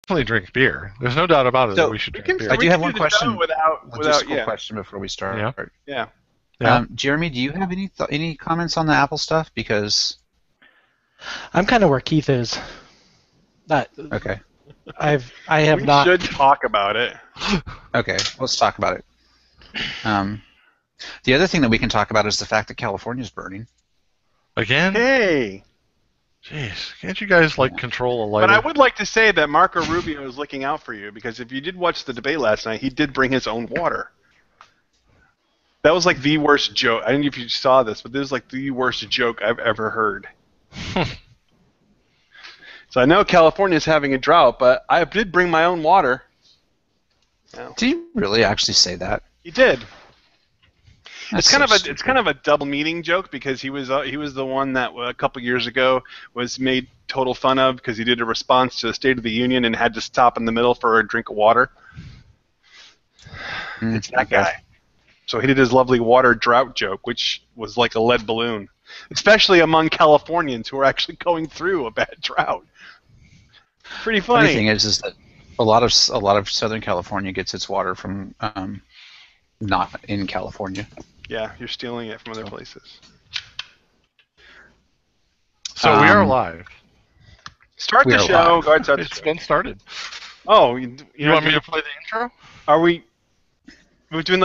definitely drink beer. There's no doubt about it that we should drink beer. I do have one question. Logistical question before we start. Yeah. Jeremy, do you have any comments on the Apple stuff? Because I'm kind of where Keith is. Okay. I have not. We should talk about it. Okay, let's talk about it. The other thing that we can talk about is the fact that California's burning. Again? Hey. Jeez, can't you guys control a lighter? But I would like to say that Marco Rubio is looking out for you, because if you did watch the debate last night, he did bring his own water. That was like the worst joke. I don't know if you saw this, but this is like the worst joke I've ever heard. So I know California's having a drought, but I did bring my own water. No. Did you really actually say that? He did. That's it's kind of a double meaning joke, because he was the one that a couple years ago was made total fun of because he did a response to the State of the Union and had to stop in the middle for a drink of water. It's that guy. So he did his lovely water drought joke, which was like a lead balloon, especially among Californians who are actually going through a bad drought. Pretty funny. The funny thing is that a lot of Southern California gets its water from not in California. Yeah, you're stealing it from other places. So we are live. Start the show. Go ahead, start the show. It's been started. Oh, you want me to play the intro? Are we? We're doing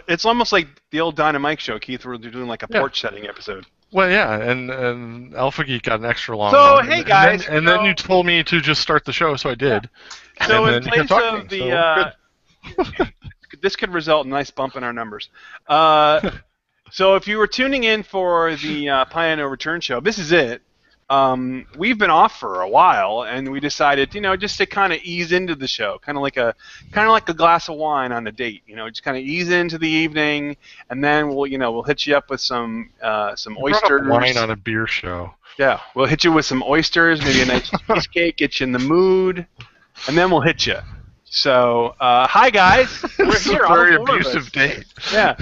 it's almost like the old Dynamite show, Keith. We're doing like a porch setting episode. Well, yeah, and Alpha Geek got an extra long one. So, hey guys. And then you told me to just start the show, so I did. Yeah. So in place of the... this could result in a nice bump in our numbers. So if you were tuning in for the Pi No Return show, this is it. We've been off for a while, and we decided, just to kind of ease into the show, kind of like a glass of wine on a date, just kind of ease into the evening, and then we'll hit you up with some oysters. Wine on a beer show. Yeah, we'll hit you with some oysters, maybe a nice cheesecake, get you in the mood, and then we'll hit you. So, hi guys, we're here. A very abusive date. Yeah.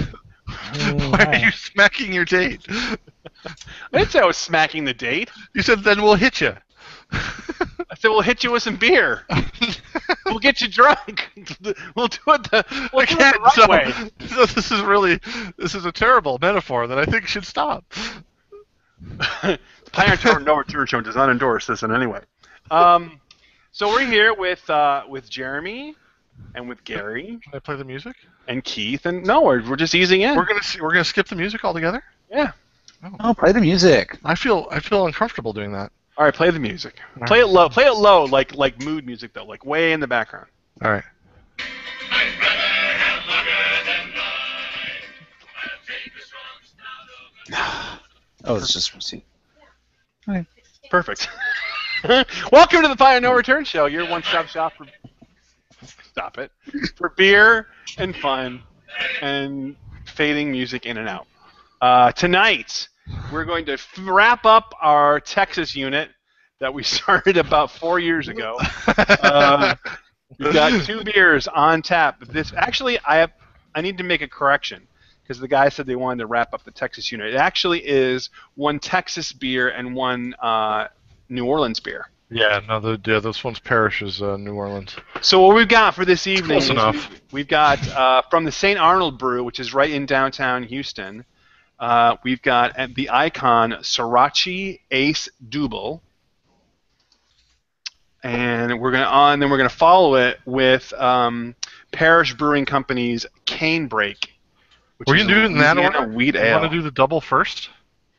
Why are you smacking your date? I didn't say I was smacking the date. You said then we'll hit you. I said we'll hit you with some beer. We'll get you drunk. We'll do it the right way. So this is a terrible metaphor that I think should stop. The PNRShow No Return show does not endorse this in any way. So we're here with Jeremy and with Gary. Can I play the music? And Keith, and no, we're just easing in. We're gonna skip the music altogether? Yeah. Oh, play the music. I feel uncomfortable doing that. All right, play the music. Play it low. Play it low, like mood music though, like way in the background. All right. Oh, it's just receipt. Okay. Perfect. Welcome to the Pi No Return show. Your one-stop shop for for beer and fun and fading music in and out. Tonight, we're going to wrap up our Texas unit that we started about 4 years ago. We've got 2 beers on tap. I need to make a correction, because the guy said they wanted to wrap up the Texas unit. It actually is 1 Texas beer and 1 New Orleans beer. Yeah, no, this one's Parish is New Orleans. So what we've got for this evening Close enough. We've got from the St. Arnold Brew, which is right in downtown Houston, we've got the Icon Sorachi Ace Dubble, and we're gonna follow it with Parish Brewing Company's Canbrake. We're gonna do it in that order. Wheat ale. Want to do the double first?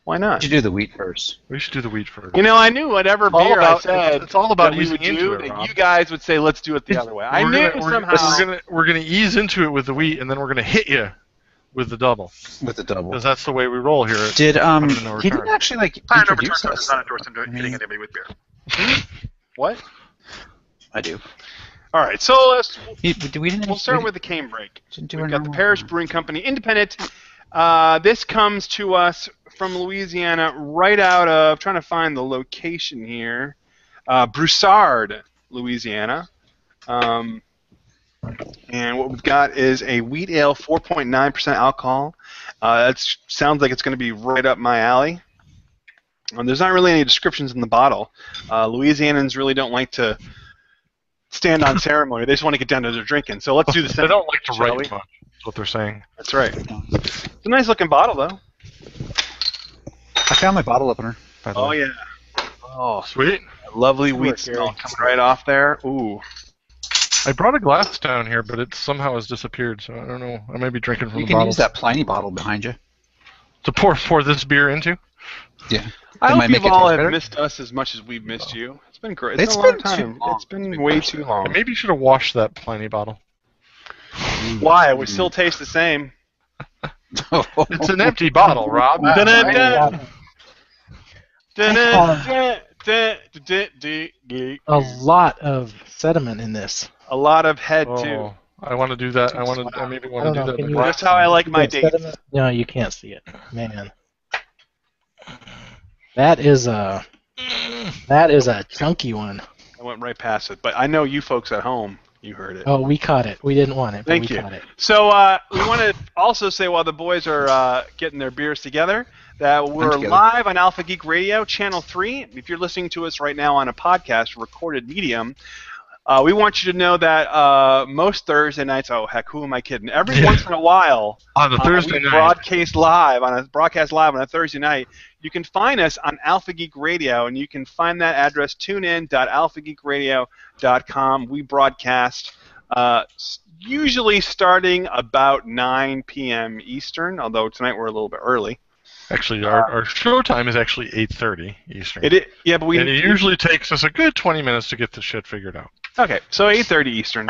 Why not? You should do the wheat first. We should do the wheat first. I knew whatever beer I said, it's all about that we easing would into do, it, that Rob. you guys would say, let's do it the other way. I knew somehow. We're gonna ease into it with the wheat, and then we're gonna hit you with the double. With the double. Because that's the way we roll here. He didn't actually introduce us. Does not endorse him hitting anybody with beer. What? I do. All right, so we'll start with the Canbrake. We've got the Parish Brewing Company, independent. This comes to us from Louisiana, right out of, trying to find the location here, Broussard, Louisiana. And what we've got is a wheat ale, 4.9% alcohol. That sounds like it's going to be right up my alley. There's not really any descriptions in the bottle. Louisianans really don't like to stand on ceremony. They just want to get down to their drinking. So let's do the They second. don't like to shall write we? much. That's what they're saying. That's right. It's a nice looking bottle, though. I found my bottle opener, by the Oh way. yeah. Oh, Sweet. a lovely Sure, wheat Gary. smell coming right off there. Ooh. I brought a glass down here, but it somehow has disappeared. So I don't know. I may be drinking from You the can bottle use that Pliny bottle behind you. to pour this beer into. Yeah. I That hope might make you it all taste have better. missed us as much as we've missed you. It's been great. It's It's been a long been too time. long. It's been way too I long. maybe should have washed that Pliny bottle. Why? We still taste the same. It's an empty bottle, Rob. Dun-dun-dun. A A lot of sediment in this. lot of head too. Oh, I want to do that. I maybe I want don't to do know, that. can in you- a That's glass. how I like my The dates. sediment- No, you can't see it, man. That is a chunky one. I went right past it, but I know you folks at home, you heard it. Oh, we caught it. We didn't want it, but Thank we you. caught it. So we want to also say while the boys are getting their beers together that we're together. live on Alpha Geek Radio, Channel 3. If you're listening to us right now on a podcast, recorded medium, we want you to know that most Thursday nights, oh heck, who am I kidding? Every once in a while, On the Thursday we night. broadcast live on a Thursday night. You can find us on Alpha Geek Radio, and you can find that address tunein.alphageekradio.com. We broadcast usually starting about 9 p.m. Eastern, although tonight we're a little bit early. Actually, our show time is actually 8:30 Eastern. Yeah, but and it usually takes us a good 20 minutes to get the shit figured out. Okay, so 8:30 Eastern.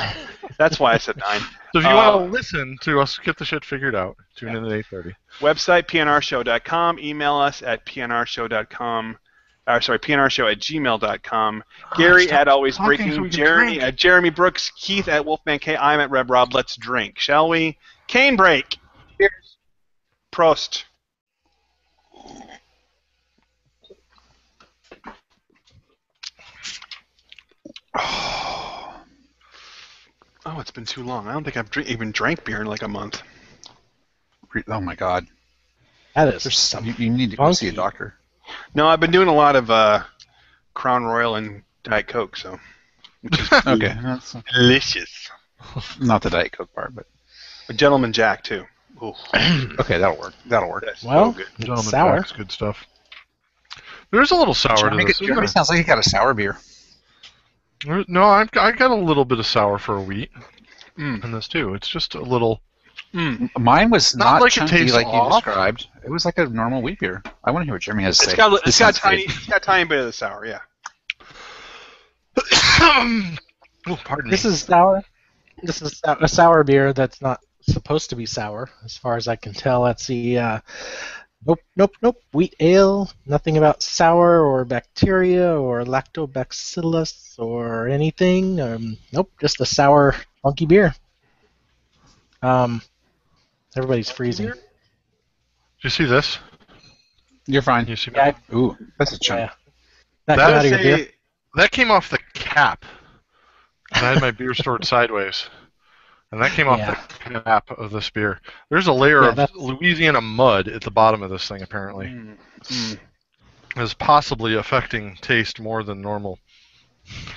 That's why I said 9. So if you want to listen to us get the shit figured out, tune in at 8:30. Website, PNRShow.com. Email us at PNRShow.com. PNRShow@gmail.com. Gary at Always talking Breaking. so we can Jeremy drink. at Jeremy Brooks. Keith at Wolfman K. I'm at Reb Rob. Let's drink, shall we? Canbrake. Cheers. Prost. Oh, it's been too long. I don't think I've even drank beer in like a month. Oh my God. That is There's some you need to go see a funky. doctor. No, I've been doing a lot of Crown Royal and Diet Coke, so which is Okay. That's delicious. not the Diet Coke part, but A Gentleman Jack too. Ooh, okay, that'll work. That'll work. that's Well, so good. Gentleman sour. Jack's good stuff. There's a little sour to this. Jeremy sounds like he got a sour beer. No, I got a little bit of sour for a wheat Mm. in this too. It's just a little. Mm. Mine was Not not like it chunky tastes like you off. described. It was like a normal wheat beer. I want to hear what Jeremy has to say. It's This got sounds tiny, good. it's got a tiny bit of the sour, yeah. Oh, pardon me. This is sour. This is a sour beer that's not supposed to be sour, as far as I can tell. Let's see. Nope. Wheat ale. Nothing about sour or bacteria or lactobacillus or anything. Nope. Just a sour, funky beer. Everybody's freezing. Did you see this? You're fine. You see Yeah, Ooh, that's a chunk. Yeah. That That came out of is your beer. that came off the cap. And I had my beer stored sideways, and that came off Yeah. the cap of this beer. There's a layer Yeah, of that's- Louisiana mud at the bottom of this thing. Apparently, is possibly affecting taste more than normal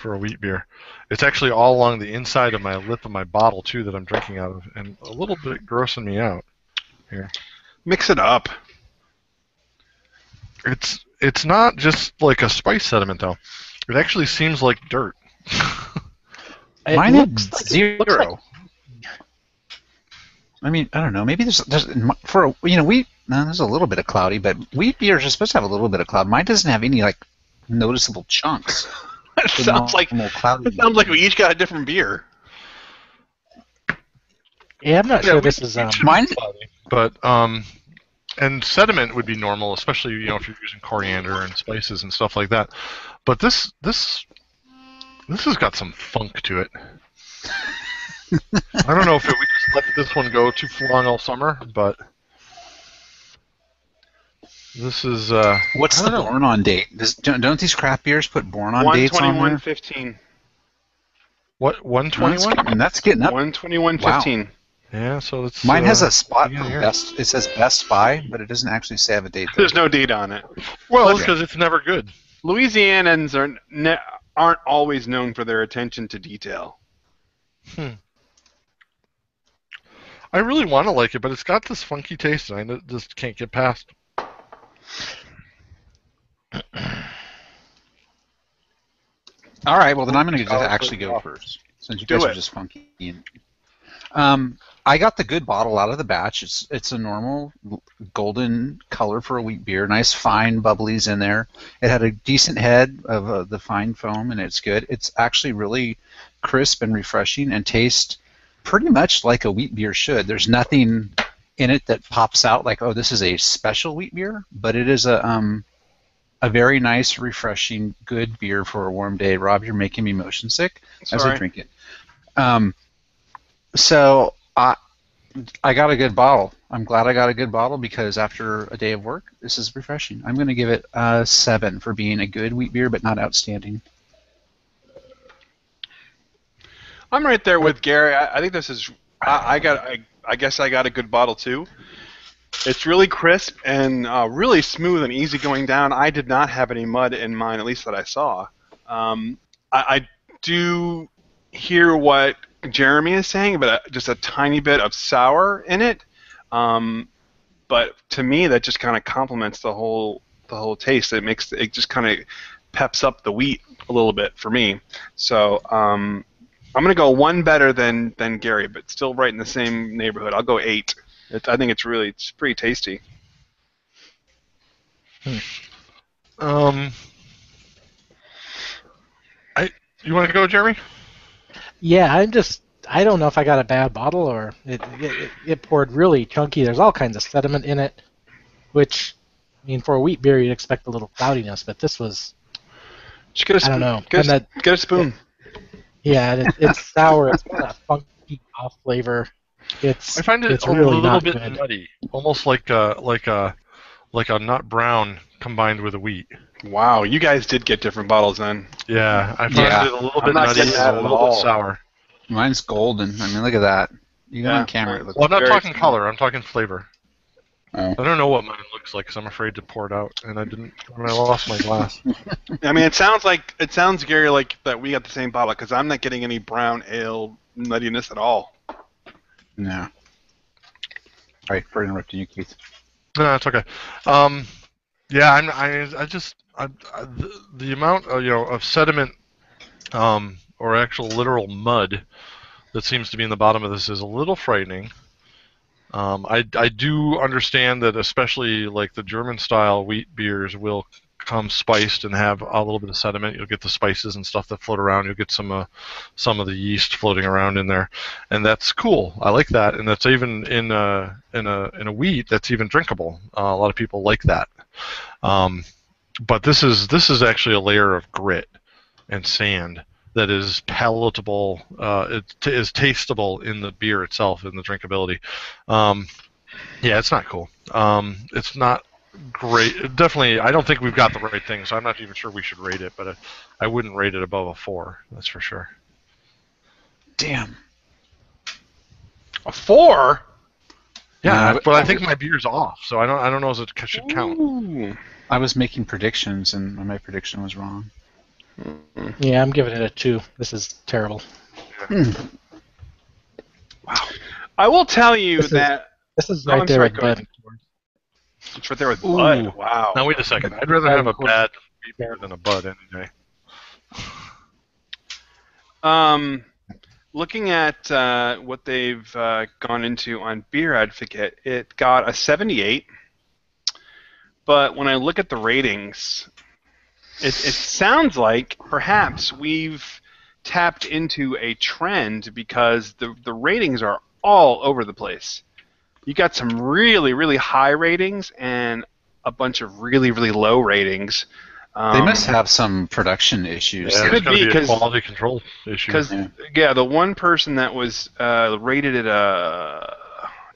for a wheat beer. It's actually all along the inside of my lip of my bottle too that I'm drinking out of, and a little bit grossing me out here. Mix it up. It's not just like a spice sediment though. It actually seems like dirt. It Mine had looks like- zero. looks like- I mean, I don't know. Maybe there's for wheat. No, there's a little bit of cloudy, but wheat beers are supposed to have a little bit of cloud. Mine doesn't have any like noticeable chunks. It sounds like we each got a different beer. Yeah, I'm not Yeah, sure we- this is. Mine. But and sediment would be normal, especially if you're using coriander and spices and stuff like that. But this has got some funk to it. I don't know if we just let this one go too long all summer, but this is. What's I the don't know. born on date? Don't these craft beers put born on dates on there? 121.15. What 121? And that's getting up. 121.15. Yeah, so it's. Mine has a spot yeah, for here. best. It says best buy, but it doesn't actually say have a date. There. There's no date on it. Well, Okay. because it's never good. Louisianans aren't always known for their attention to detail. I really want to like it, but it's got this funky taste, and I just can't get past. All right, well then I'm going to just actually go first, since you guys are just funky. I got the good bottle out of the batch. It's a normal golden color for a wheat beer. Nice fine bubblies in there. It had a decent head of the fine foam, and it's good. It's actually really crisp and refreshing and tastes pretty much like a wheat beer should. There's nothing in it that pops out like, oh, this is a special wheat beer, but it is a very nice, refreshing, good beer for a warm day. Rob, you're making me motion sick as I drink it. So I got a good bottle. I'm glad I got a good bottle because after a day of work, this is refreshing. I'm going to give it a 7 for being a good wheat beer, but not outstanding. I'm right there with Gary. I think this is. I guess I got a good bottle too. It's really crisp and really smooth and easy going down. I did not have any mud in mine, at least that I saw. I do hear what Jeremy is saying, but just a tiny bit of sour in it. But to me, that just kind of complements the whole taste. It just kind of peps up the wheat a little bit for me. So I'm gonna go one better than Gary, but still right in the same neighborhood. I'll go 8. I think it's pretty tasty. You want to go, Jeremy? Yeah, I don't know if I got a bad bottle or it poured really chunky. There's all kinds of sediment in it, which, I mean, for a wheat beer, you'd expect a little cloudiness, but this was, Just get a spoon. I don't know. Get a spoon. Yeah, it's sour. It's got a funky off flavor. I find it a really little bit good. nutty, almost like a nut brown combined with a wheat. Wow, you guys did get different bottles then. Yeah, I find it a little bit nutty and a little bit sour. Mine's golden. I mean, look at that. Even on camera, it looks. Well, I'm not talking color. I'm talking flavor. Oh. I don't know what mine looks like because I'm afraid to pour it out, and I didn't when I lost my glass. I mean, it sounds Gary like that we got the same bottle because I'm not getting any brown ale nuttiness at all. No. All right, for interrupting you, Keith. No, it's okay. Yeah, the amount of sediment or actual literal mud that seems to be in the bottom of this is a little frightening. I do understand that especially like the German style wheat beers will come spiced and have a little bit of sediment. You'll get the spices and stuff that float around. You'll get some of the yeast floating around in there, and that's cool. I like that, and that's even in a wheat that's even drinkable. A lot of people like that. But this is actually a layer of grit and sand that is palatable. It is tasteable in the beer itself, in the drinkability. Yeah, it's not cool. It's not great. Definitely, I don't think we've got the right thing, so I'm not even sure we should rate it, but I wouldn't rate it above a 4. That's for sure. Damn. A 4? Yeah, but I think my beer's off, so I don't know if it should count. Ooh. I was making predictions, and my prediction was wrong. Yeah, I'm giving it a 2. This is terrible. Wow. I will tell you that this is right there with Bud. It's right there with Bud. Wow. Now wait a second. I'd rather have a bad beer than a Bud any day. Looking at what they've gone into on Beer Advocate, it got a 78. But when I look at the ratings, it sounds like perhaps we've tapped into a trend because the ratings are all over the place. You got some really, really high ratings and a bunch of really, really low ratings. They must have some production issues. Yeah, Could be a quality control issue. Because the one person that was rated at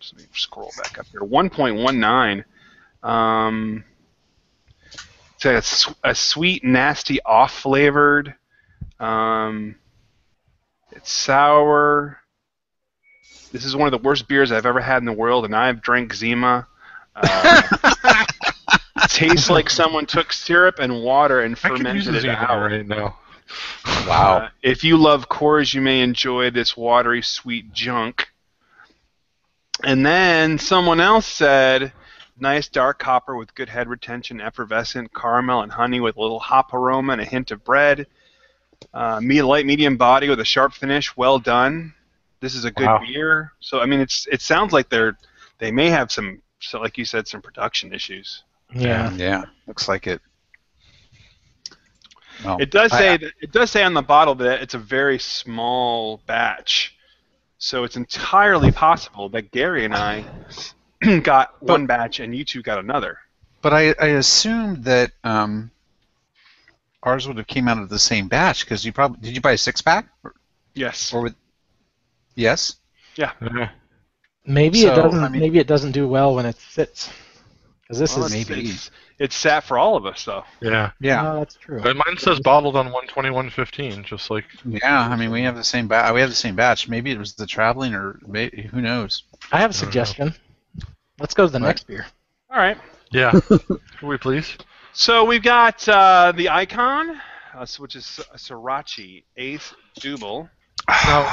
just let me scroll back up here, 1.19. It's a sweet, nasty, off-flavored. It's sour. This is one of the worst beers I've ever had in the world, and I've drank Zima. Tastes like someone took syrup and water and fermented it out. Right now. Wow. If you love Coors, you may enjoy this watery, sweet junk. And then someone else said, nice dark copper with good head retention, effervescent caramel and honey with a little hop aroma and a hint of bread. Light medium body with a sharp finish, well done. This is a good beer. So I mean, it sounds like they may have some, so like you said, some production issues. Yeah. Yeah. Looks like it. Well, It does say on the bottle that it's a very small batch. So it's entirely possible that Gary and I got one batch and you two got another. But I assumed that ours would have came out of the same batch because you probably did you buy a 6-pack? Yes. Yes. Yeah. Maybe So, it doesn't. I mean- maybe it doesn't do well when it sits. Because this Well, is maybe. It's sat for all of us though. Yeah. Yeah. Oh, that's true. But mine says bottled on 121.15, just like. Yeah. I mean, we have the same batch. We have the same batch. Maybe it was the traveling, or maybe, who knows? I have a suggestion. Let's go to the What? next beer. All right. Yeah. Could we please? So we've got the icon, which is a Sorachi Ace Dubble. Now,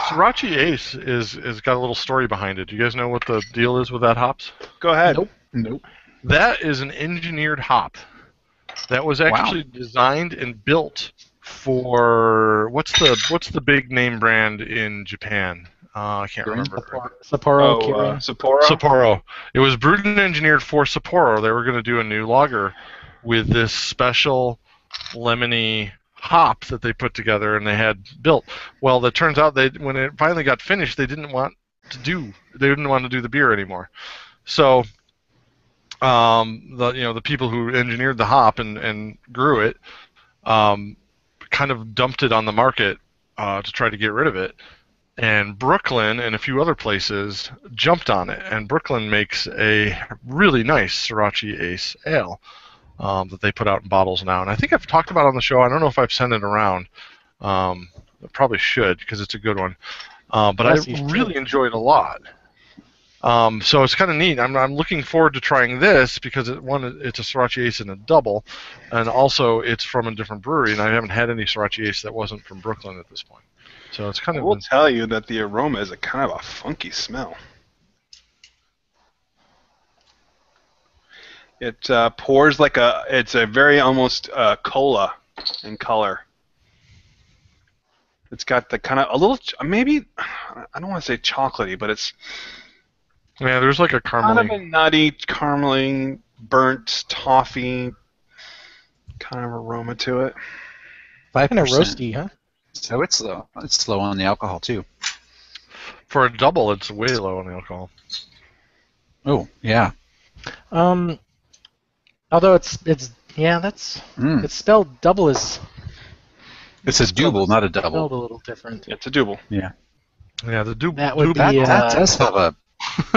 Sorachi Ace is got a little story behind it. Do you guys know what the deal is with that hops? Go ahead. Nope. That is an engineered hop that was actually designed and built for what's the big name brand in Japan? I can't remember. Sapporo, Kirin. Sapporo. Sapporo. It was brewed and engineered for Sapporo. They were going to do a new lager with this special lemony hop that they put together and they had built. Well, it turns out when it finally got finished, they didn't want to do the beer anymore. So the people who engineered the hop and grew it kind of dumped it on the market to try to get rid of it. And Brooklyn and a few other places jumped on it. And Brooklyn makes a really nice Sorachi Ace Ale that they put out in bottles now. And I think I've talked about it on the show. I don't know if I've sent it around. I probably should because it's a good one. But I really enjoyed it a lot. So it's kind of neat. I'm looking forward to trying this because it's a Sorachi Ace and a double, and also it's from a different brewery, and I haven't had any Sorachi Ace that wasn't from Brooklyn at this point. So it's kind of. I will tell you that the aroma is a kind of a funky smell. It pours like it's a very almost cola in color. It's got the kind of a little, maybe, I don't want to say chocolatey, but it's Yeah, there's like a kind of caramely. a nutty, caramelly, burnt toffee kind of aroma to it. 5%. Kind of roasty, huh? So it's low. It's low on the alcohol too. For a double, it's way low on the alcohol. Oh yeah. Although it's spelled double is It's a double, not a spelled double. a little different. It's a double. Yeah. Yeah, the That would That, be that does have a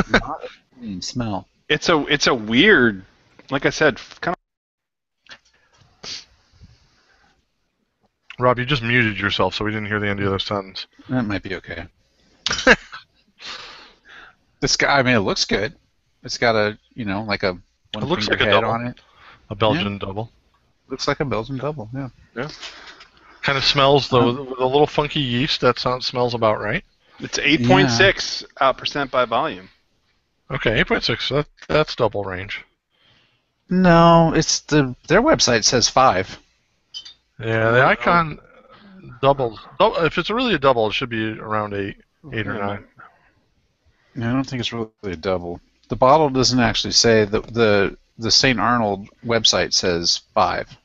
not a clean smell. It's a weird, like I said, kind Rob, you just muted yourself, so we didn't hear the end of the other sentence. That might be okay. This guy, I mean, it looks good. It's got a, like a one It looks finger like a head double. on it. A Belgian double. Looks like a Belgian double. Yeah. Kind of smells, though, with a little funky yeast. That smells about right. It's 8.6 percent by volume. Okay, 8.6. That's double range. No, it's their website says 5. Yeah, the icon double. If it's really a double, it should be around 8 or 9. No, I don't think it's really a double. The bottle doesn't actually say the St. Arnold website says 5.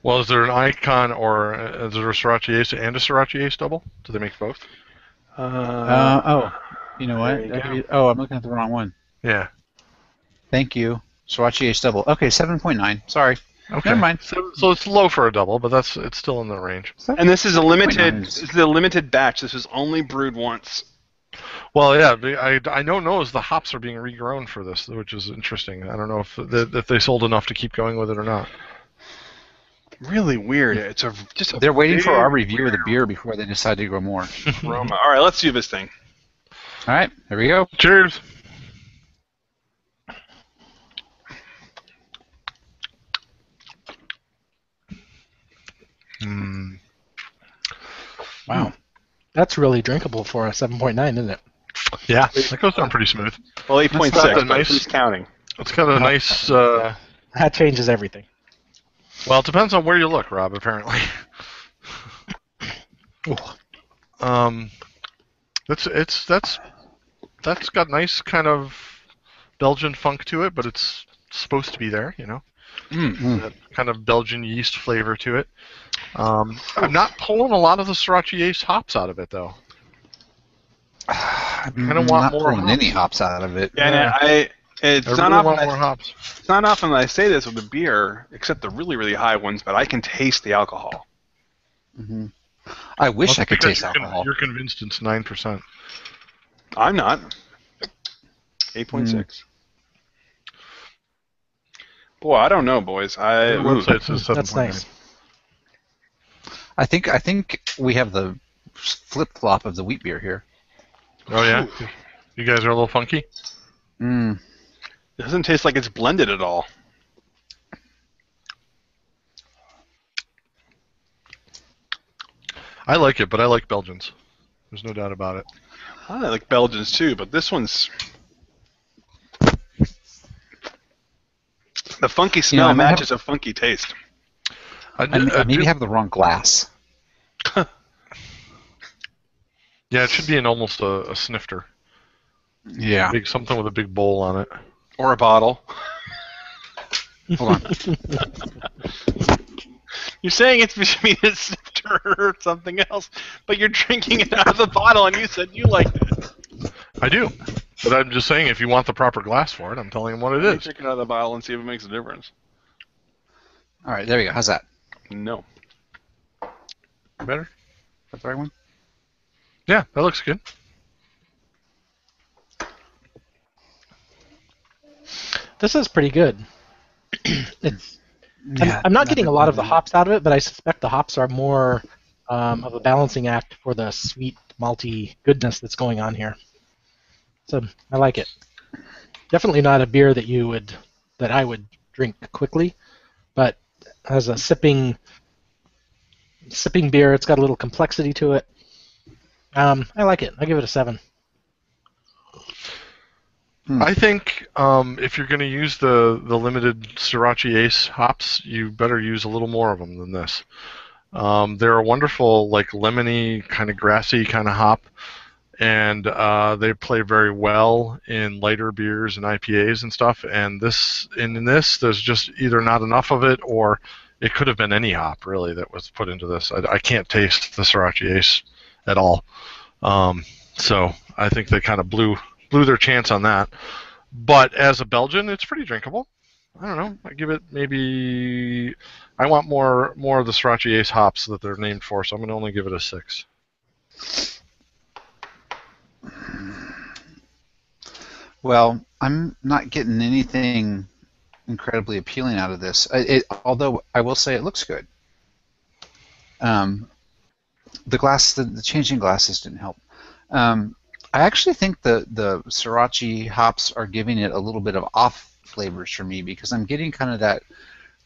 Well, is there an icon or is there a Sorachi Ace and a Sorachi Ace double? Do they make both? You know what? There you I'm looking at the wrong one. Yeah. Thank you. Sorachi Ace double. Okay, 7.9. Sorry. Okay. Never mind. So it's low for a double, but it's still in the range. And this is a limited. 7.9 This is a limited batch. This was only brewed once. Well, yeah, I don't know as the hops are being regrown for this, which is interesting. I don't know if they sold enough to keep going with it or not. Really weird. It's just a They're waiting for very our review of the beer before they decide to grow more. aroma. All right, let's do this thing. All right, here we go. Cheers. Wow. That's really drinkable for a 7.9, isn't it? Yeah, that goes down pretty smooth. Well, 8.6, but nice- who's counting? It's got a nice. That changes everything. Well, it depends on where you look, Rob. Apparently. That's got nice kind of Belgian funk to it, but it's supposed to be there, you know. That kind of Belgian yeast flavor to it. I'm not pulling a lot of the Sorachi Ace hops out of it, though. I kind of want more pulling any hops out of it. Yeah, and it's I not really often want more hops. it's not often that I say this with a beer, except the really, really high ones, but I can taste the alcohol. Mm-hmm. I wish I could taste alcohol. You're convinced it's 9%. I'm not. 8.6. Boy, I don't know, boys. The website says 7.9. That's nice. I think we have the flip-flop of the wheat beer here. Oh, yeah? You guys are a little funky? Mm. It doesn't taste like it's blended at all. I like it, but I like Belgians. There's no doubt about it. I like Belgians too, but this one's... The funky smell matches a funky taste. I maybe have the wrong glass. Yeah, it should be almost a snifter. Yeah. Something with a big bowl on it. Or a bottle. Hold on. You're saying it's between a snifter or something else, but you're drinking it out of the bottle, and you said you liked it. I do. But I'm just saying, if you want the proper glass for it, I'm telling you what it is. Drink it out of the bottle and see if it makes a difference. All right, there we go. How's that? No. Better? That's the right one? Yeah, that looks good. This is pretty good. I'm not getting a lot of the hops out of it, but I suspect the hops are more of a balancing act for the sweet, malty goodness that's going on here. So I like it. Definitely not a beer that I would drink quickly, but as a sipping beer, it's got a little complexity to it. I like it. I give it a 7. I think if you're going to use the limited Sorachi Ace hops, you better use a little more of them than this. They're a wonderful, like lemony, kind of grassy kind of hop, and they play very well in lighter beers and IPAs and stuff. And in this, there's just either not enough of it, or it could have been any hop really that was put into this. I can't taste the Sorachi Ace at all. So I think they kind of blew their chance on that. But as a Belgian, it's pretty drinkable. I don't know. I give it maybe... I want more of the Sorachi Ace hops that they're named for, so I'm going to only give it a 6. Well, I'm not getting anything incredibly appealing out of this. Although I will say it looks good. The glass, the changing glasses didn't help. I actually think the Sorachi hops are giving it a little bit of off flavors for me, because I'm getting kind of that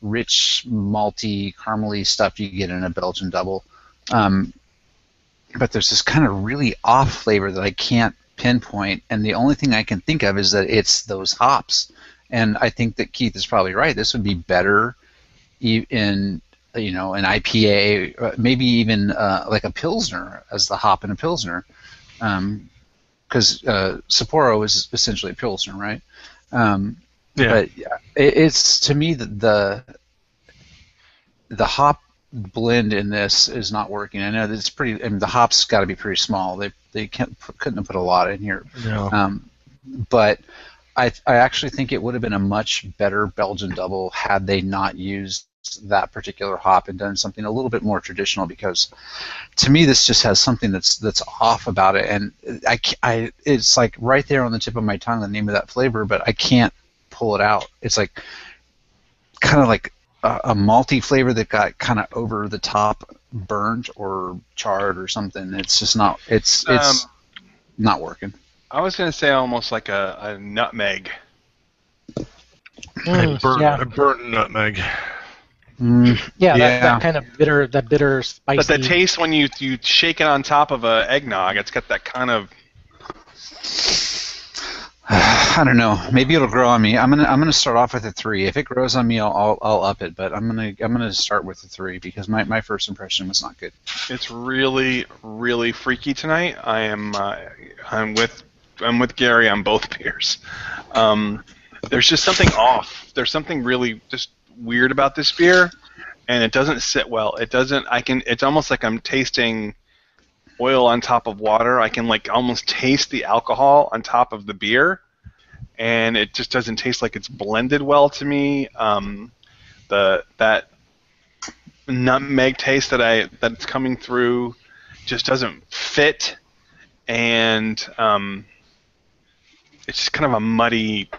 rich, malty, caramely stuff you get in a Belgian double. But there's this kind of really off flavor that I can't pinpoint, and the only thing I can think of is that it's those hops. And I think that Keith is probably right. This would be better in an IPA, maybe even like a Pilsner as the hop in a Pilsner. Because Sapporo is essentially a Pilsner, right? Yeah. But it's, to me, the hop blend in this is not working. I know that it's pretty. I mean, the hops got to be pretty small. They couldn't have put a lot in here. No. But I actually think it would have been a much better Belgian double had they not used that particular hop and done something a little bit more traditional, because to me this just has something that's off about it, and it's like right there on the tip of my tongue, the name of that flavor, but I can't pull it out. It's like kind of like a malty flavor that got kind of over the top burnt or charred or something. It's just not it's not working. I was going to say almost like a nutmeg. A burnt nutmeg. Yeah, that kind of bitter, spicy. But the taste when you shake it on top of a eggnog, it's got that kind of. I don't know. Maybe it'll grow on me. I'm gonna start off with a 3. If it grows on me, I'll up it. But I'm gonna start with a 3 because my first impression was not good. It's really, really freaky tonight. I'm with Gary on both beers. There's just something off. There's something really just weird about this beer, and it doesn't sit well. It doesn't. It's almost like I'm tasting oil on top of water. I can like almost taste the alcohol on top of the beer, and it just doesn't taste like it's blended well to me. That nutmeg taste that's coming through just doesn't fit, and it's just kind of a muddy.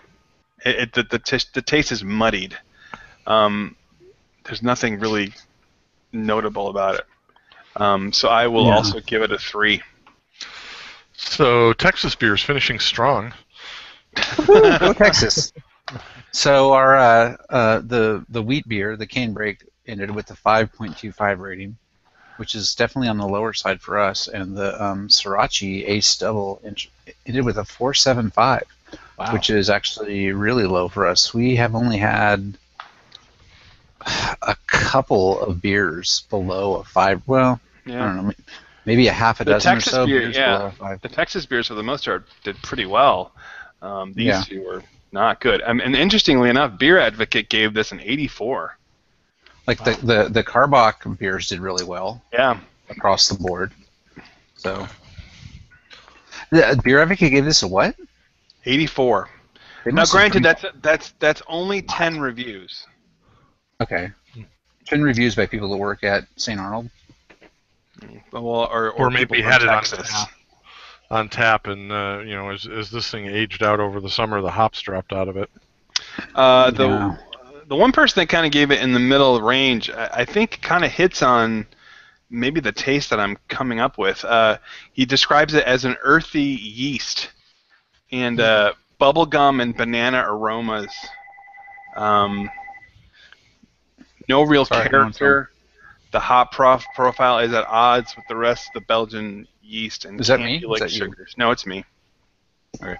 The taste is muddied. There's nothing really notable about it. So I will also give it a 3. So Texas beer is finishing strong. Go Texas! So our the wheat beer, the Canbrake, ended with a 5.25 rating, which is definitely on the lower side for us, and the sorachi Ace Double ended with a 4.75, which is actually really low for us. We have only had a couple of beers below a 5. Well, I don't know, maybe a half a dozen or so beers below a 5. The Texas beers, for the most part, did pretty well. These two were not good. And interestingly enough, Beer Advocate gave this an 84. Like the Canbrake beers did really well. Yeah. Across the board. So the Beer Advocate gave this a what? 84. Now, granted, that's only 10 reviews. Okay. 10 reviews by people that work at St. Arnold. Well, or maybe had it on tap, and as this thing aged out over the summer, the hops dropped out of it. The one person that kind of gave it in the middle range, I think, kind of hits on maybe the taste that I'm coming up with. He describes it as an earthy yeast and bubblegum and banana aromas. No real character. The hop profile is at odds with the rest of the Belgian yeast and is that me? Is that sugars. You? No, it's me. Okay.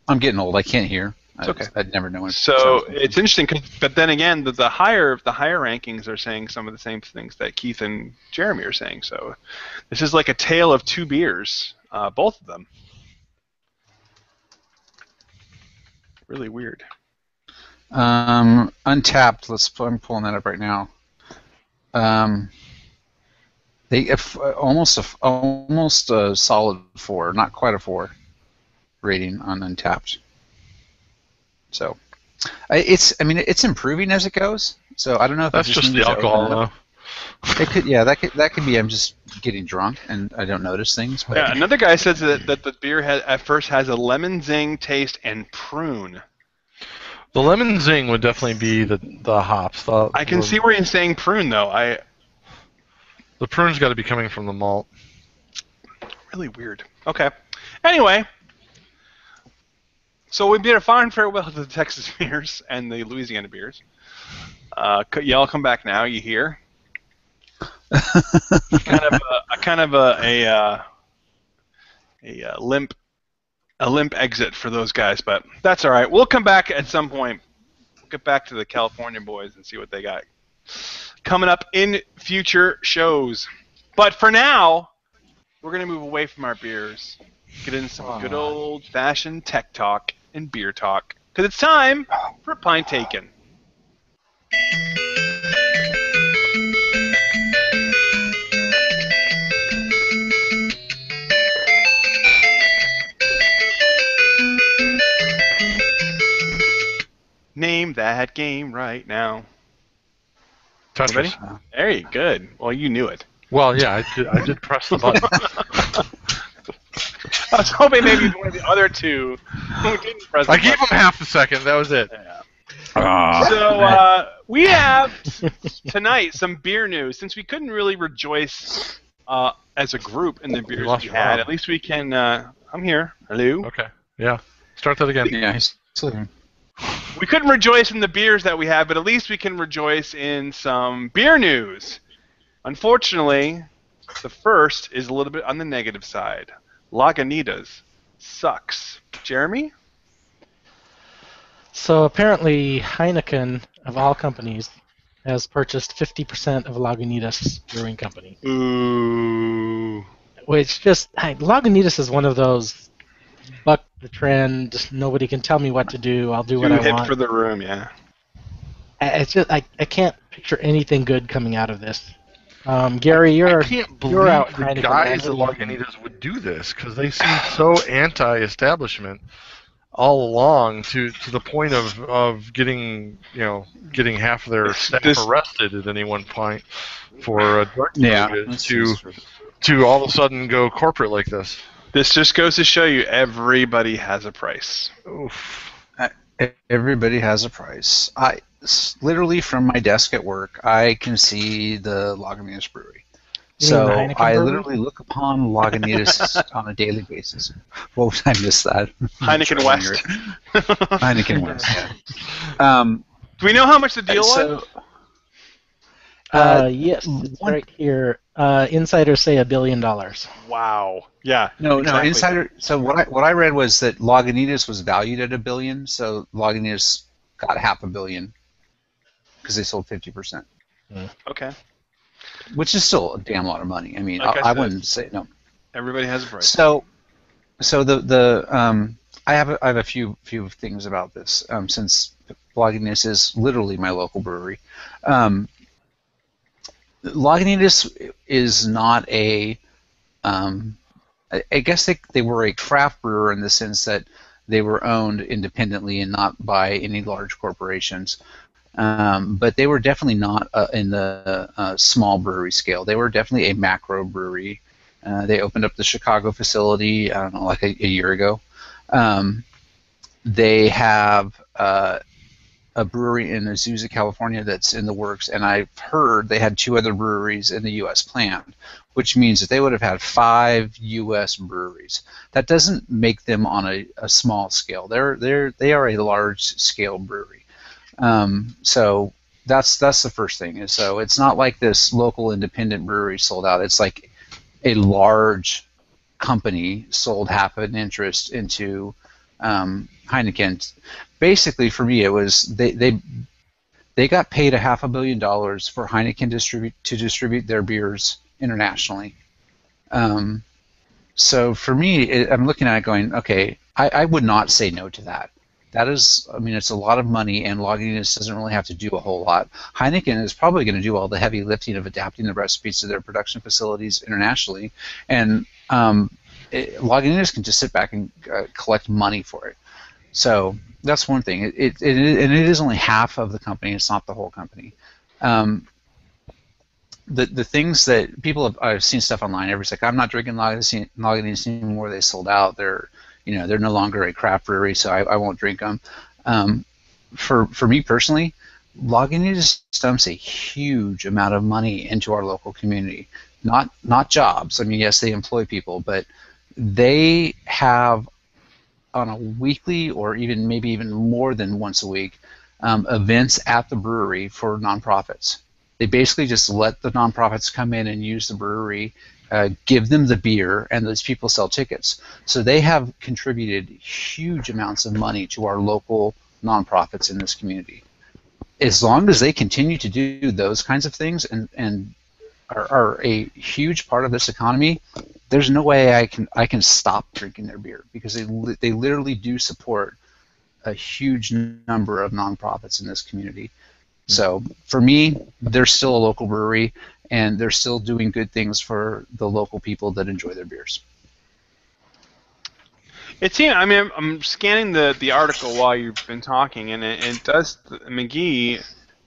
I'm getting old. I can't hear. It's okay. I'd never know. So it's interesting, but then again, the higher rankings are saying some of the same things that Keith and Jeremy are saying. So this is like a tale of two beers, both of them. Really weird. Untapped. I'm pulling that up right now. They almost a solid 4, not quite a 4 rating on Untapped. So it's improving as it goes. So I don't know if that's just the alcohol though. It could, that could be. I'm just getting drunk and I don't notice things. But yeah, another guy says that the beer at first has a lemon zing taste and prune. The lemon zing would definitely be the hops. I can see where he's saying prune, though. The prune's got to be coming from the malt. Really weird. Okay. Anyway, so we bid a fine farewell to the Texas beers and the Louisiana beers. Y'all come back now. You hear? kind of a limp. A limp exit for those guys, but that's all right. We'll come back at some point. We'll get back to the California boys and see what they got coming up in future shows. But for now, we're going to move away from our beers, get into some good old-fashioned tech talk and beer talk, because it's time for Pint Taken. Name that game right now. Tetris. There you good. Well, you knew it. Well, yeah, I did press the button. I was hoping maybe one of the other two who didn't press the button. I gave him half a second. That was it. Yeah. So we have tonight some beer news. Since we couldn't really rejoice as a group in the beers we had, at least we can. I'm here. Hello. Okay. Yeah. Start that again. Yeah. He's sleeping. We couldn't rejoice in the beers that we have, but at least we can rejoice in some beer news. Unfortunately, the first is a little bit on the negative side. Lagunitas sucks. Jeremy? So apparently Heineken, of all companies, has purchased 50% of Lagunitas Brewing Company. Ooh. Which just, Lagunitas is one of those buck the trend, nobody can tell me what to do, I'll do what Too I hip want. for the room, yeah. It's just, I can't picture anything good coming out of this. Gary, I can't believe you're out the Heineken. guys at Lagunitas would do this because they seem so anti-establishment all along to the point of getting half of their staff arrested at any one point for drug charges to all of a sudden go corporate like this. This just goes to show you everybody has a price. Oof. Everybody has a price. Literally from my desk at work, I can see the Lagunitas Brewery. So I literally look upon Lagunitas on a daily basis. What would I miss that? Heineken West. Heineken West, yeah. Do we know how much the deal was? Yes, it's right here. Insiders say $1 billion. Wow. Yeah. No, insider. So what I read was that Lagunitas was valued at $1 billion. So Lagunitas got $500 million because they sold 50%. Okay. Which is still a damn lot of money. I mean, like I wouldn't say no. Everybody has a price. So the I have a few things about this since Lagunitas is literally my local brewery. Lagunitas is not a I guess they were a craft brewer in the sense that they were owned independently and not by any large corporations. But they were definitely not in the small brewery scale. They were definitely a macro brewery. They opened up the Chicago facility, I don't know, like a year ago. They have a brewery in Azusa, California that's in the works, and I've heard they had 2 other breweries in the U.S. planned, which means that they would have had 5 U.S. breweries. That doesn't make them on a small scale. They are a large scale brewery. So that's the first thing. So it's not like this local independent brewery sold out. It's like a large company sold half of an interest into Heineken. Basically, for me, it was they got paid $500 million for Heineken to distribute their beers internationally. So for me, I'm looking at it going, okay, I would not say no to that. That is, I mean, it's a lot of money, and Lagunitas doesn't really have to do a whole lot. Heineken is probably going to do all the heavy lifting of adapting the recipes to their production facilities internationally, and Lagunitas can just sit back and collect money for it. So that's one thing. And it is only half of the company. It's not the whole company. The things that people I've seen stuff online. Everybody's like, I'm not drinking Lagunitas anymore. They sold out. They're no longer a craft brewery, so I won't drink them. For me personally, Lagunitas dumps a huge amount of money into our local community. Not jobs. I mean, yes, they employ people, but they have on a weekly or maybe even more than once a week events at the brewery for nonprofits. They basically just let the nonprofits come in and use the brewery, give them the beer, and those people sell tickets. So they have contributed huge amounts of money to our local nonprofits in this community. As long as they continue to do those kinds of things and are a huge part of this economy, there's no way I can stop drinking their beer, because they literally do support a huge number of nonprofits in this community. So for me, they're still a local brewery, and they're still doing good things for the local people that enjoy their beers. It seems. I mean, I'm scanning the article while you've been talking, and it does. McGee,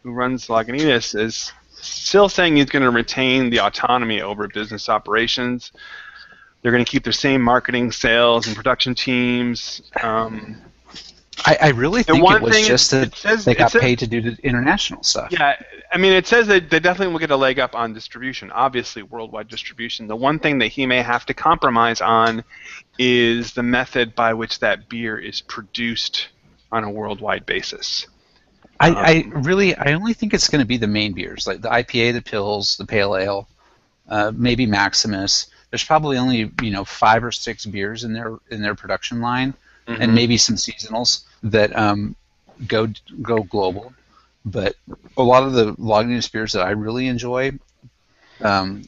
who runs Lagunitas, is still saying he's going to retain the autonomy over business operations. They're going to keep their same marketing, sales, and production teams. I really think it was just that they got paid to do the international stuff. Yeah, I mean, it says that they definitely will get a leg up on distribution, obviously worldwide distribution. The one thing that he may have to compromise on is the method by which that beer is produced on a worldwide basis. I only think it's going to be the main beers, like the IPA, the Pils, the Pale Ale, maybe Maximus. There's probably only 5 or 6 beers in their production line, and maybe some seasonals that go global. But a lot of the Lagunitas beers that I really enjoy,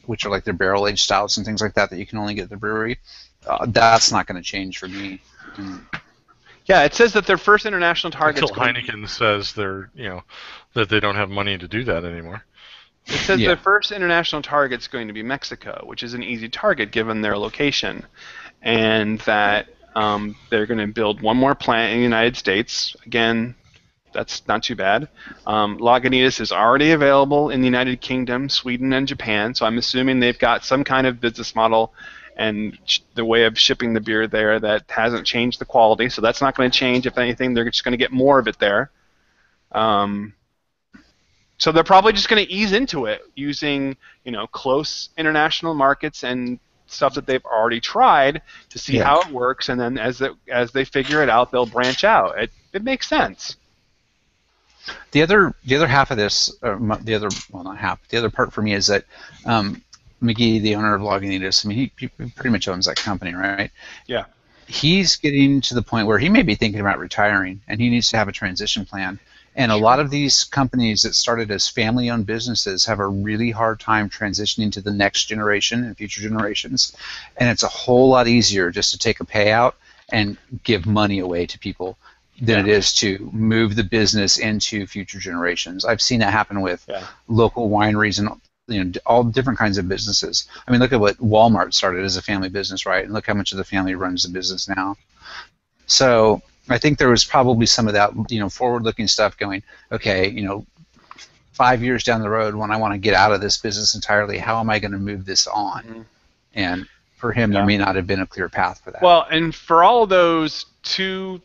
which are like their barrel-aged stouts and things like that you can only get at the brewery, that's not going to change for me. Yeah, it says that their first international target. Until Heineken says that they don't have money to do that anymore. It says their first international target is going to be Mexico, which is an easy target given their location, and that they're going to build one more plant in the United States. Again, that's not too bad. Lagunitas is already available in the United Kingdom, Sweden, and Japan, so I'm assuming they've got some kind of business model and the way of shipping the beer there that hasn't changed the quality, so that's not going to change. If anything, they're just going to get more of it there. So they're probably just going to ease into it using, close international markets and stuff that they've already tried to see how it works, and then as they figure it out, they'll branch out. It makes sense. The other half of this, not half, the other part for me is that McGee, the owner of Lagunitas, I mean, he pretty much owns that company, right? Yeah. He's getting to the point where he may be thinking about retiring, and he needs to have a transition plan. And a lot of these companies that started as family-owned businesses have a really hard time transitioning to the next generation and future generations. And it's a whole lot easier just to take a payout and give money away to people than it is to move the business into future generations. I've seen that happen with local wineries and all different kinds of businesses. I mean, look at what Walmart started as a family business, right? And look how much of the family runs the business now. So I think there was probably some of that, forward-looking stuff going, okay, 5 years down the road when I want to get out of this business entirely, how am I going to move this on? Mm-hmm. And for him, there may not have been a clear path for that. Well, and for all of those too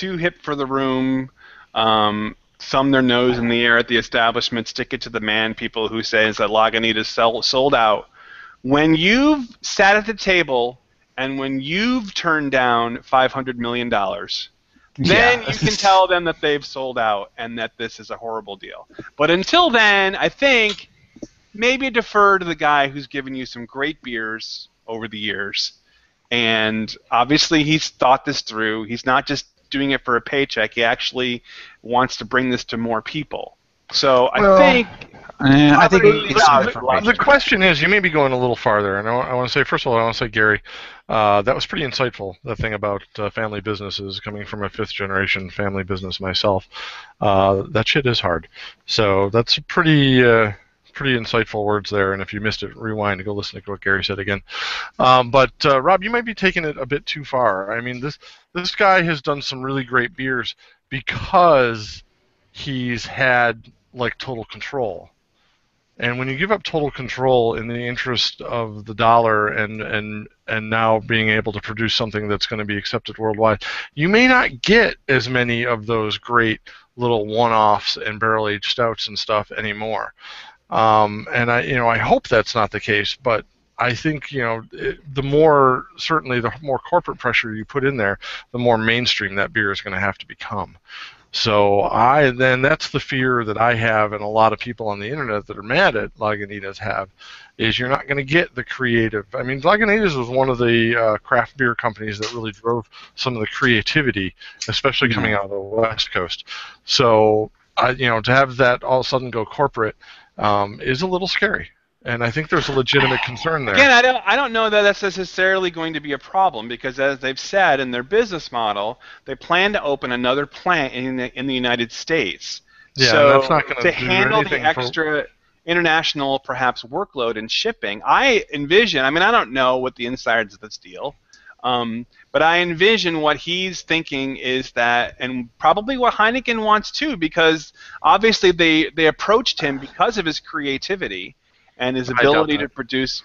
hip for the room, thumb their nose in the air at the establishment, stick it to the man people who says that Lagunitas sold out. When you've sat at the table and when you've turned down $500 million, then you can tell them that they've sold out and that this is a horrible deal. But until then, I think maybe defer to the guy who's given you some great beers over the years. And obviously he's thought this through. He's not just doing it for a paycheck. He actually wants to bring this to more people. So I think the question is, you may be going a little farther, and I want to say, first of all, I want to say, Gary, that was pretty insightful, the thing about family businesses, coming from a fifth-generation family business myself. That shit is hard. So that's pretty insightful words there, and if you missed it, rewind and go listen to what Gary said again. But Rob, you might be taking it a bit too far. I mean, this guy has done some really great beers because he's had total control. And when you give up total control in the interest of the dollar and now being able to produce something that's going to be accepted worldwide, you may not get as many of those great little one-offs and barrel-aged stouts and stuff anymore. And I hope that's not the case, but I think the more corporate pressure you put in there, the more mainstream that beer is going to have to become. So that's the fear that I have, and a lot of people on the internet that are mad at Lagunitas have, is you're not going to get the creative. I mean, Lagunitas was one of the craft beer companies that really drove some of the creativity, especially coming out of the West Coast. So to have that all of a sudden go corporate is a little scary. And I think there's a legitimate concern there. Again, I don't know that that's necessarily going to be a problem, because as they've said in their business model, they plan to open another plant in the United States. Yeah, so that's not going to handle the extra international perhaps workload and shipping, I envision. I mean, I don't know what the insides of this deal, but I envision what he's thinking is that, and probably what Heineken wants too, because obviously they approached him because of his creativity and his ability to produce.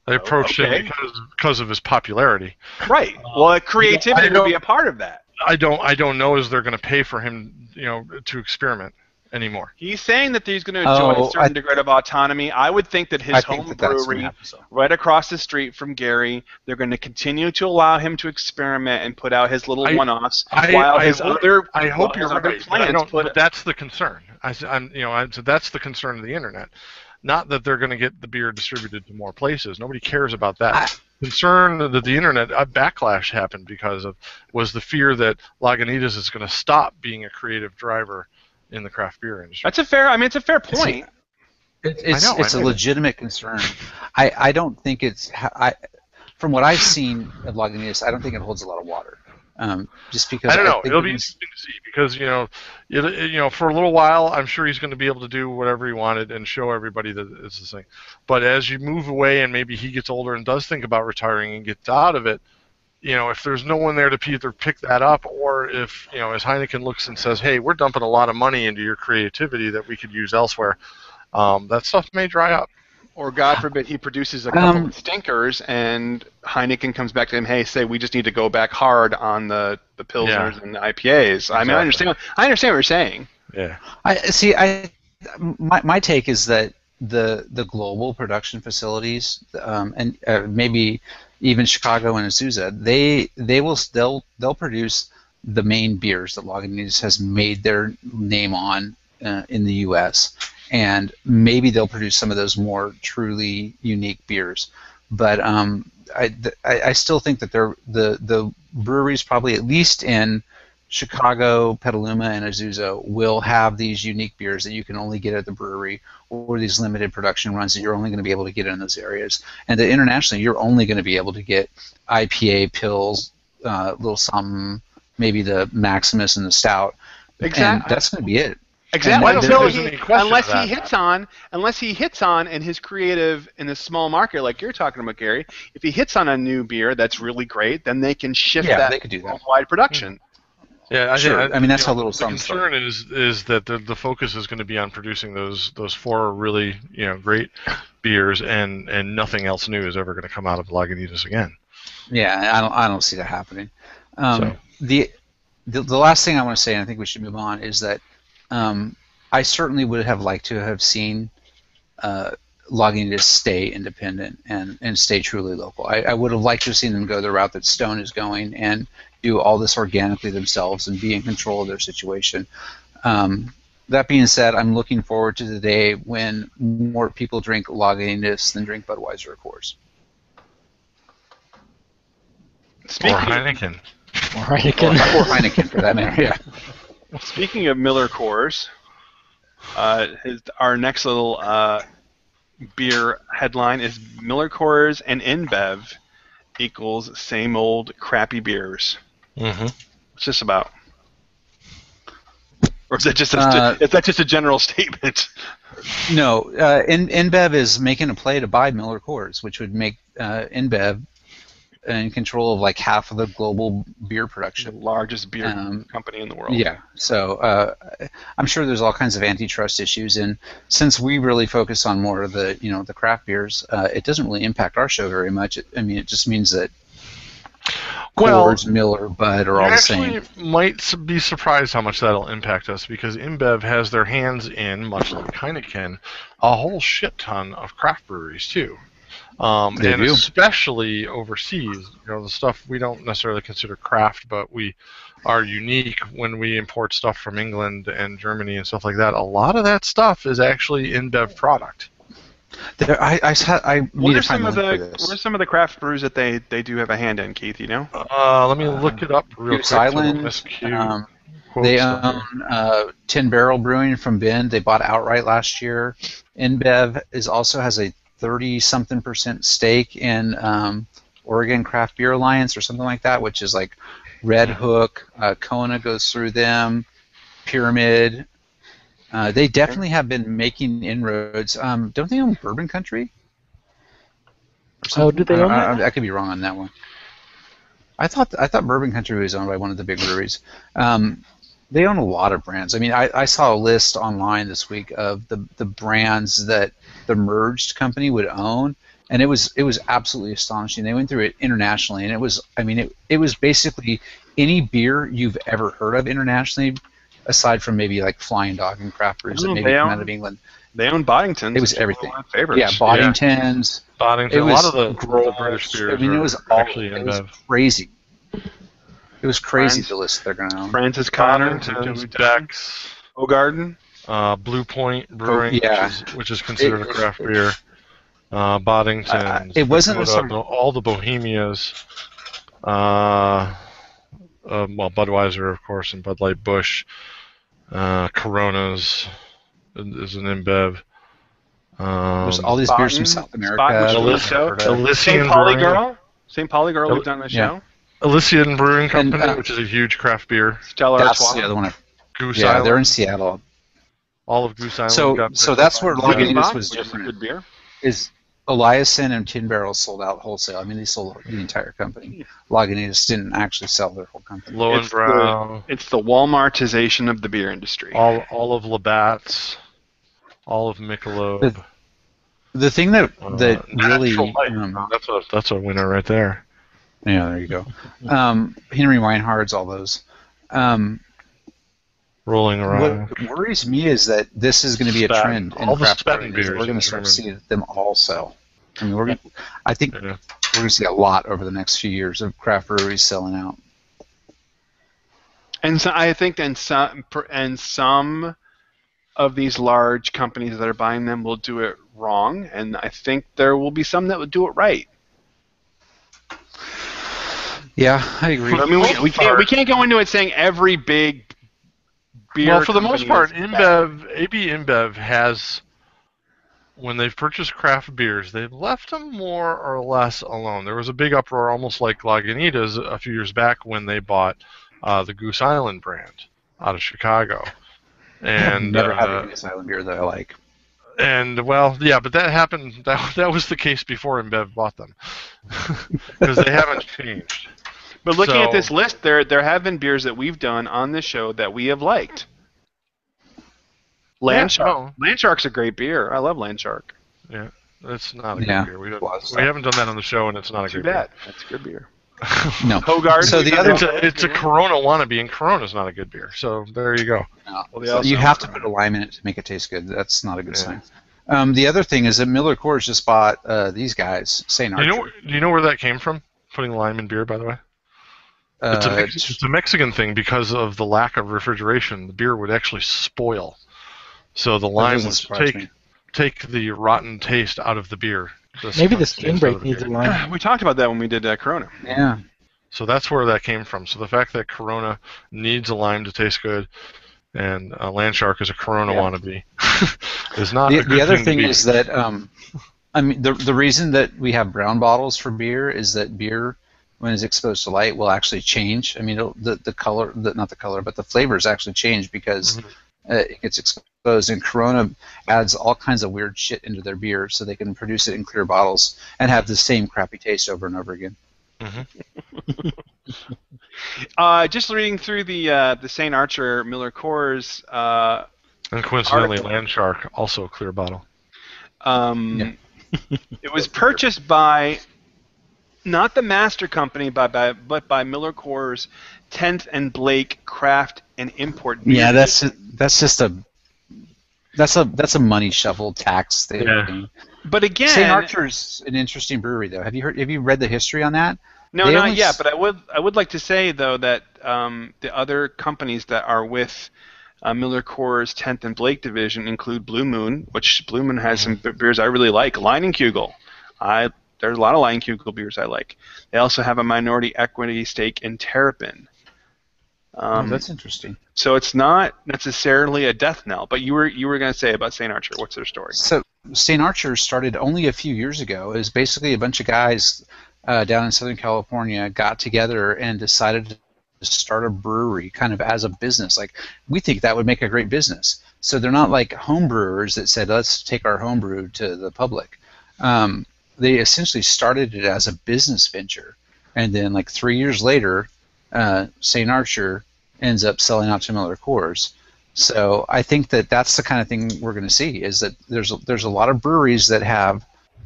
They approached him because of his popularity. Right. Well, creativity would be a part of that. I don't know as they're going to pay for him, to experiment. anymore. He's saying that he's going to enjoy a certain degree of autonomy. I would think that his home brewery, right across the street from Gary, they're going to continue to allow him to experiment and put out his little one-offs, while his other I hope you're right. plans But that's the concern. So that's the concern of the internet. Not that they're going to get the beer distributed to more places. Nobody cares about that. Concern that the internet backlash happened because of was the fear that Lagunitas is going to stop being a creative driver in the craft beer industry. That's a fair point. It's a legitimate concern. I don't think it's from what I've seen of Lagunitas, I don't think it holds a lot of water. Just because I don't know. It'll be interesting to see because for a little while, I'm sure he's going to be able to do whatever he wanted and show everybody that it's the thing. But as you move away and maybe he gets older and does think about retiring and gets out of it, if there's no one there to either pick that up, or if as Heineken looks and says, "Hey, we're dumping a lot of money into your creativity that we could use elsewhere," that stuff may dry up. Or God forbid he produces a couple of stinkers and Heineken comes back to him, hey, say we just need to go back hard on the Pilsners and the IPAs. Exactly. I mean, I understand what you're saying. Yeah. My take is that the global production facilities and maybe even Chicago and Azusa, they'll produce the main beers that Lagunitas has made their name on in the U.S. and maybe they'll produce some of those more truly unique beers. But I still think that the breweries, probably at least in Chicago, Petaluma, and Azusa, will have these unique beers that you can only get at the brewery, or these limited production runs that you're only going to be able to get in those areas. And that internationally, you're only going to be able to get IPA, Pils, little something, maybe the Maximus and the Stout. Exactly. And that's going to be it. Exactly. Unless he hits on in his creative in a small market like you're talking about, Gary, if he hits on a new beer that's really great, then they can shift they could do that. Worldwide production. Yeah, I mean that's how little. The concern is that the focus is going to be on producing those four really great beers, and nothing else new is ever going to come out of Lagunitas again. Yeah, I don't see that happening. The last thing I want to say, and I think we should move on, is that I certainly would have liked to have seen Lagunitas stay independent and stay truly local. I would have liked to have seen them go the route that Stone is going and do all this organically themselves and be in control of their situation. That being said, I'm looking forward to the day when more people drink Lagunitas than drink Budweiser, of course. Or Heineken. Or Heineken, for that matter, yeah. Speaking of Miller Coors, our next little beer headline is Miller Coors and InBev equals same old crappy beers. Mm-hmm. What's this about? Or is that just a general statement? No, InBev is making a play to buy Miller Coors, which would make InBev in control of like half of the global beer production. The largest beer company in the world. Yeah, so I'm sure there's all kinds of antitrust issues, and since we really focus on more of the the craft beers, it doesn't really impact our show very much. It just means that Coors, Miller, Bud are all the same. You actually might be surprised how much that'll impact us, because InBev has their hands in, much like Heineken, a whole shit ton of craft breweries too. And especially overseas, the stuff we don't necessarily consider craft, but we are unique when we import stuff from England and Germany and stuff like that. A lot of that stuff is actually InBev product. I need to find the link for this. What are some of the craft brews that they do have a hand in, Keith? Let me look it up real quick. Island. They own 10 Barrel Brewing from Bend. They bought outright last year. InBev also has a 30-something% stake in Oregon Craft Beer Alliance or something like that, which is like Red Hook, Kona goes through them, Pyramid. They definitely have been making inroads. Don't they own Bourbon Country? Oh, do they own that? I could be wrong on that one. I thought Bourbon Country was owned by one of the big breweries. They own a lot of brands. I mean, I saw a list online this week of the brands that the merged company would own, and it was absolutely astonishing. They went through it internationally, and it was basically any beer you've ever heard of internationally aside from maybe like Flying Dog and craft brews that No, maybe come out of England. They own Boddington's. It was which is everything. one of my favorites. Yeah, Boddington's. Boddington. It A was lot of the Grolsch. British beers I mean, it was are all, actually it was InBev. crazy. It was crazy Franz- the list they're going to own. Francis Connor, Boddington's, Beck's, O'Garden. Blue Point Brewing, yeah. which is considered a craft beer. Boddington's. It wasn't a sort of, all the Bohemias. Well, Budweiser, of course, and Bud Light, Busch. Coronas is an InBev. there's all these beers from South America. Elysian St. Pauli Brewing. Girl. St. Pauli Girl we've done on the show. Elysian Brewing Company, And, which is a huge craft beer. Stella That's Artois. the other one. Goose Yeah, Island. they're in Seattle. All of Goose Island. So that's where Lagunitas Lagunitas was which is a different. good beer. Is Eliason and Tin Barrel sold out wholesale. I mean, they sold the entire company. Lagunitas didn't actually sell their whole company. Lowenbrau. It's the Walmartization of the beer industry. All of Labatt's. All of Michelob. The thing that really Natural Light. That's a winner right there. yeah, there you go. Henry Weinhard's, all those. Rolling around. What worries me is that this is going to be a Spat. trend in All the craft Spaten brewing. beers, We're going to start seeing them all sell. I mean, I think Yeah. we're going to see a lot over the next few years of craft breweries selling out. And so I think some of these large companies that are buying them will do it wrong, and I think there will be some that will do it right. Yeah, I agree. I mean, we can't go into it saying every big beer. Well, for the most part, company is AB InBev has, when they've purchased craft beers, they've left them more or less alone. There was a big uproar, almost like Lagunitas, a few years back when they bought the Goose Island brand out of Chicago. And Never had a Goose Island beer that I like. And well, yeah, but that happened. That was the case before InBev bought them, because they haven't changed. But looking at this list, there have been beers that we've done on this show that we have liked. Landshark. Landshark's a great beer. I love Landshark. Yeah, it's not a good beer. We Well, haven't done that on the show, and it's not a Too good bad. That's a good beer. beer. No. Hogarden. So the other, it's a Corona wannabe, and Corona's not a good beer. So there you go. Well, you have to put a lime in it to make it taste good. That's not a good sign. The other thing is that Miller Coors just bought these guys, St. Archer. Do you know where that came from? Putting lime in beer, by the way. It's a Mexican thing because of the lack of refrigeration. The beer would actually spoil. So the lime would take the rotten taste out of the beer. Maybe this Canbrake needs a lime. We talked about that when we did Corona. Yeah. So that's where that came from. So the fact that Corona needs a lime to taste good, and Landshark is a Corona wannabe, is not a good the other thing thing to be. is that I mean the reason that we have brown bottles for beer is that beer, when it's exposed to light, will actually change. I mean, the color, not the color, but the flavors actually change because it gets exposed. And Corona adds all kinds of weird shit into their beer so they can produce it in clear bottles and have the same crappy taste over and over again. Just reading through the St. Archer Miller Coors. And coincidentally, Landshark, also a clear bottle. It was purchased by not the master company, but by Miller Coors, 10th and Blake Craft and Import. Beer. Yeah, that's just a money shovel tax thing. Yeah. But again, St. Archer's an interesting brewery, though. Have you read the history on that? No, not yet. But I would like to say though that the other companies that are with Miller Coors 10th and Blake division include Blue Moon, which Blue Moon has some beers I really like. Leinenkugel. There's a lot of Leinenkugel beers I like. They also have a minority equity stake in Terrapin. That's interesting. So it's not necessarily a death knell. But you were going to say about St. Archer. What's their story? So St. Archer started only a few years ago. It was basically a bunch of guys down in Southern California got together and decided to start a brewery kind of as a business. Like, we think that would make a great business. So they're not like home brewers that said, let's take our home brew to the public. They essentially started it as a business venture. And then like 3 years later, St. Archer ends up selling out to Miller Coors. So I think that that's the kind of thing we're going to see, is that there's a lot of breweries that have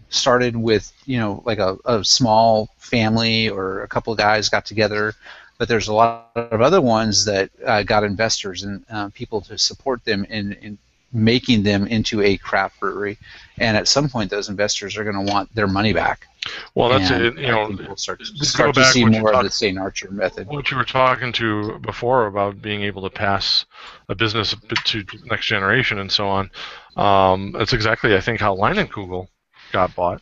started with, like a small family or a couple of guys got together but there's a lot of other ones that got investors and people to support them in making them into a craft brewery, and at some point those investors are going to want their money back. Well, that's and it. I think we'll start go to back see what you more of talked- the St. Archer method. What you were talking to before about being able to pass a business to next generation and so on. That's exactly, I think, how Leinenkugel got bought.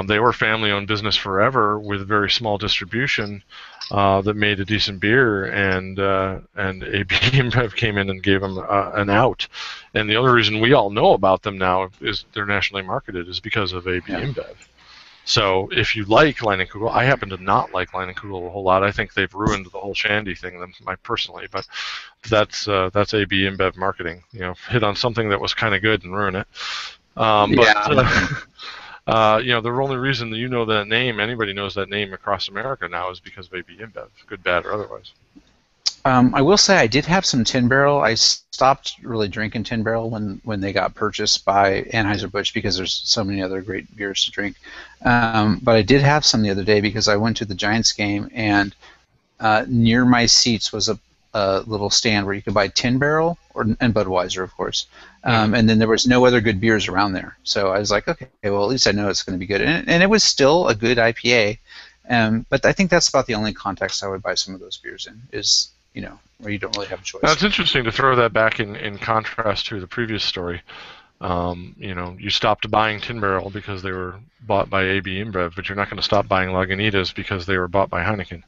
They were family-owned business forever with very small distribution that made a decent beer, and AB InBev came in and gave them an out. And the only reason we all know about them now is they're nationally marketed is because of AB InBev. So if you like Leinenkugel, I happen to not like Leinenkugel a whole lot. I think they've ruined the whole Shandy thing, personally. But that's AB InBev marketing. Hit on something that was kind of good and ruin it. The only reason that you know that name, anybody knows that name across America now, is because of AB InBev, good, bad, or otherwise. I will say I did have some Tin Barrel. I stopped really drinking Tin Barrel when they got purchased by Anheuser-Busch because there's so many other great beers to drink. But I did have some the other day because I went to the Giants game, and near my seats was a little stand where you could buy Tin Barrel and Budweiser, of course. And then there was no other good beers around there. So I was like, okay, well, at least I know it's going to be good. And it was still a good IPA. But I think that's about the only context I would buy some of those beers in is, where you don't really have a choice. Now, it's interesting to throw that back in contrast to the previous story. You stopped buying Tin Barrel because they were bought by AB InBev, but you're not going to stop buying Lagunitas because they were bought by Heineken.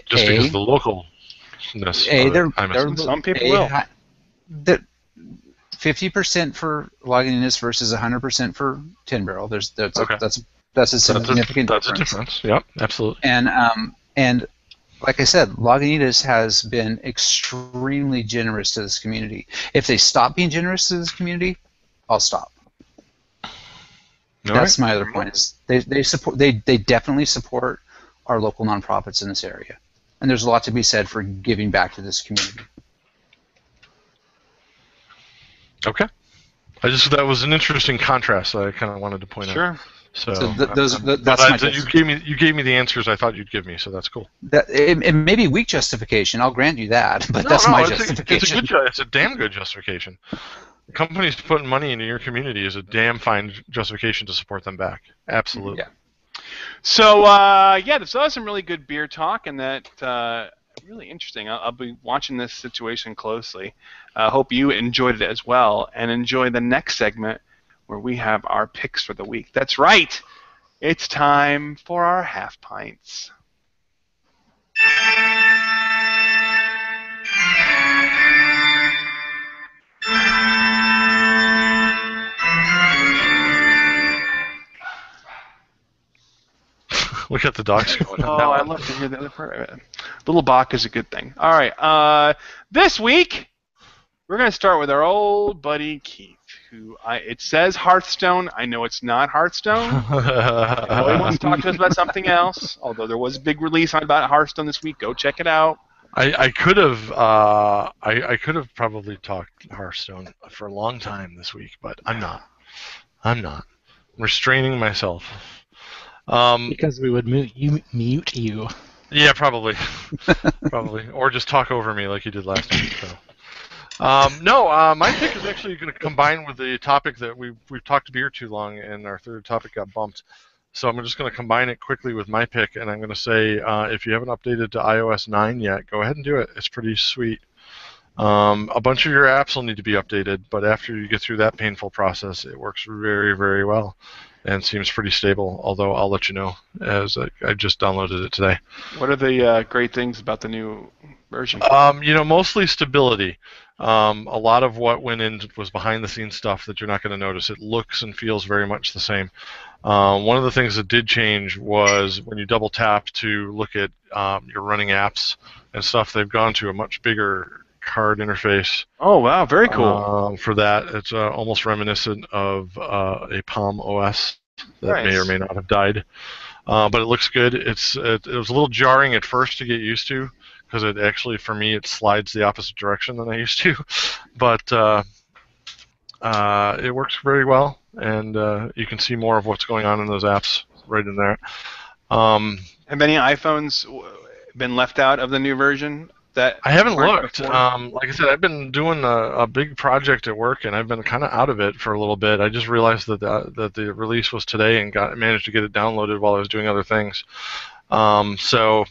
Just because of the localness. Some people will. 50% for Lagunitas versus 100% for Tin Barrel. That's a significant That's a difference. Yep, absolutely. And like I said, Lagunitas has been extremely generous to this community. If they stop being generous to this community, I'll stop. That's my other point. Is they definitely support our local nonprofits in this area, and there's a lot to be said for giving back to this community. Okay, that was an interesting contrast that I kind of wanted to point out. Sure. So that's you gave me the answers I thought you'd give me, so that's cool. It may be weak justification, I'll grant you that, but that's my justification. It's a damn good justification. Companies putting money into your community is a damn fine justification to support them back. Absolutely. Yeah. So there's always some really good beer talk, and that really interesting. I'll be watching this situation closely. I hope you enjoyed it as well, and enjoy the next segment where we have our picks for the week. That's right. It's time for our half pints. We got the dogs going. Oh, I love to hear the other part of it. Little Bach is a good thing. All right. This week, we're going to start with our old buddy Keith, who it says Hearthstone. I know it's not Hearthstone. I know he wants to talk to us about something else, although there was a big release about Hearthstone this week. Go check it out. I could have I could have probably talked Hearthstone for a long time this week, but I'm not. I'm restraining myself. Because we would mute you. Yeah, probably. Probably. Or just talk over me like you did last week. So. My pick is actually going to combine with the topic that we've talked beer too long, and our third topic got bumped. So I'm just going to combine it quickly with my pick, and I'm going to say if you haven't updated to iOS 9 yet, go ahead and do it. It's pretty sweet. A bunch of your apps will need to be updated, but after you get through that painful process, it works very, very well and seems pretty stable, although I'll let you know as I just downloaded it today. What are the great things about the new version? Mostly stability. A lot of what went in was behind-the-scenes stuff that you're not going to notice. It looks and feels very much the same. One of the things that did change was when you double tap to look at your running apps and stuff, they've gone to a much bigger card interface. Oh, wow, very cool. For that, it's almost reminiscent of a Palm OS that may or may not have died. But it looks good. It was a little jarring at first to get used to, because it actually, for me, it slides the opposite direction than I used to. But it works very well, and you can see more of what's going on in those apps right in there. Have any iPhones been left out of the new version? That I haven't weren't looked. before? Like I said, I've been doing a big project at work, and I've been kind of out of it for a little bit. I just realized that the release was today, and managed to get it downloaded while I was doing other things. So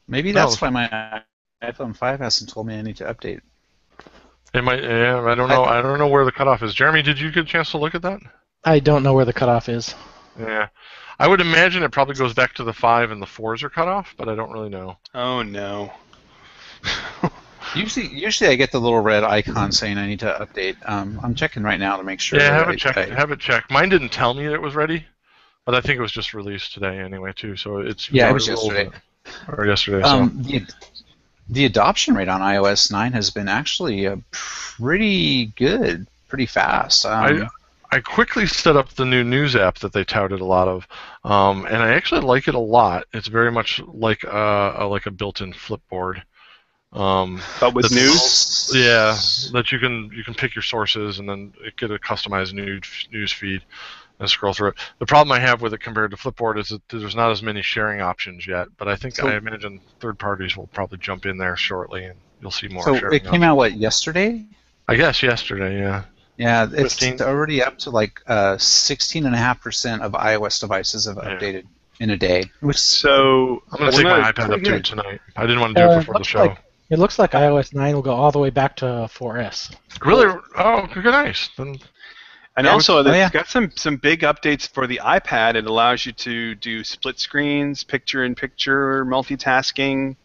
Maybe no, that's why my iPhone 5 hasn't told me I need to update. it might. Yeah, I don't know. I don't know where the cutoff is. Jeremy, did you get a chance to look at that? I don't know where the cutoff is. Yeah, I would imagine it probably goes back to the 5 and the 4s are cut off, but I don't really know. Oh no. Usually I get the little red icon saying I need to update. I'm checking right now to make sure. Yeah, that have it checked. Mine didn't tell me it was ready, but I think it was just released today anyway too. So it's Yeah, it was yesterday. Or yesterday. So. The adoption rate on iOS 9 has been actually pretty good, pretty fast. I quickly set up the new news app that they touted a lot of, and I actually like it a lot. It's very much like a built-in Flipboard. But with news? Yeah, that you can pick your sources and then get a customized news feed and scroll through it. The problem I have with it compared to Flipboard is that there's not as many sharing options yet, but I imagine third parties will probably jump in there shortly and you'll see more sharing So it came out, what, yesterday? I guess yesterday, yeah. Yeah, it's 15? already up to like 16.5% of iOS devices have updated in a day. So I'm going to take my iPad up to it tonight. I didn't want to do it before the show. It looks like iOS 9 will go all the way back to 4S. Really? Oh, nice. Then, and also, it's got some big updates for the iPad. It allows you to do split screens, picture-in-picture, multitasking.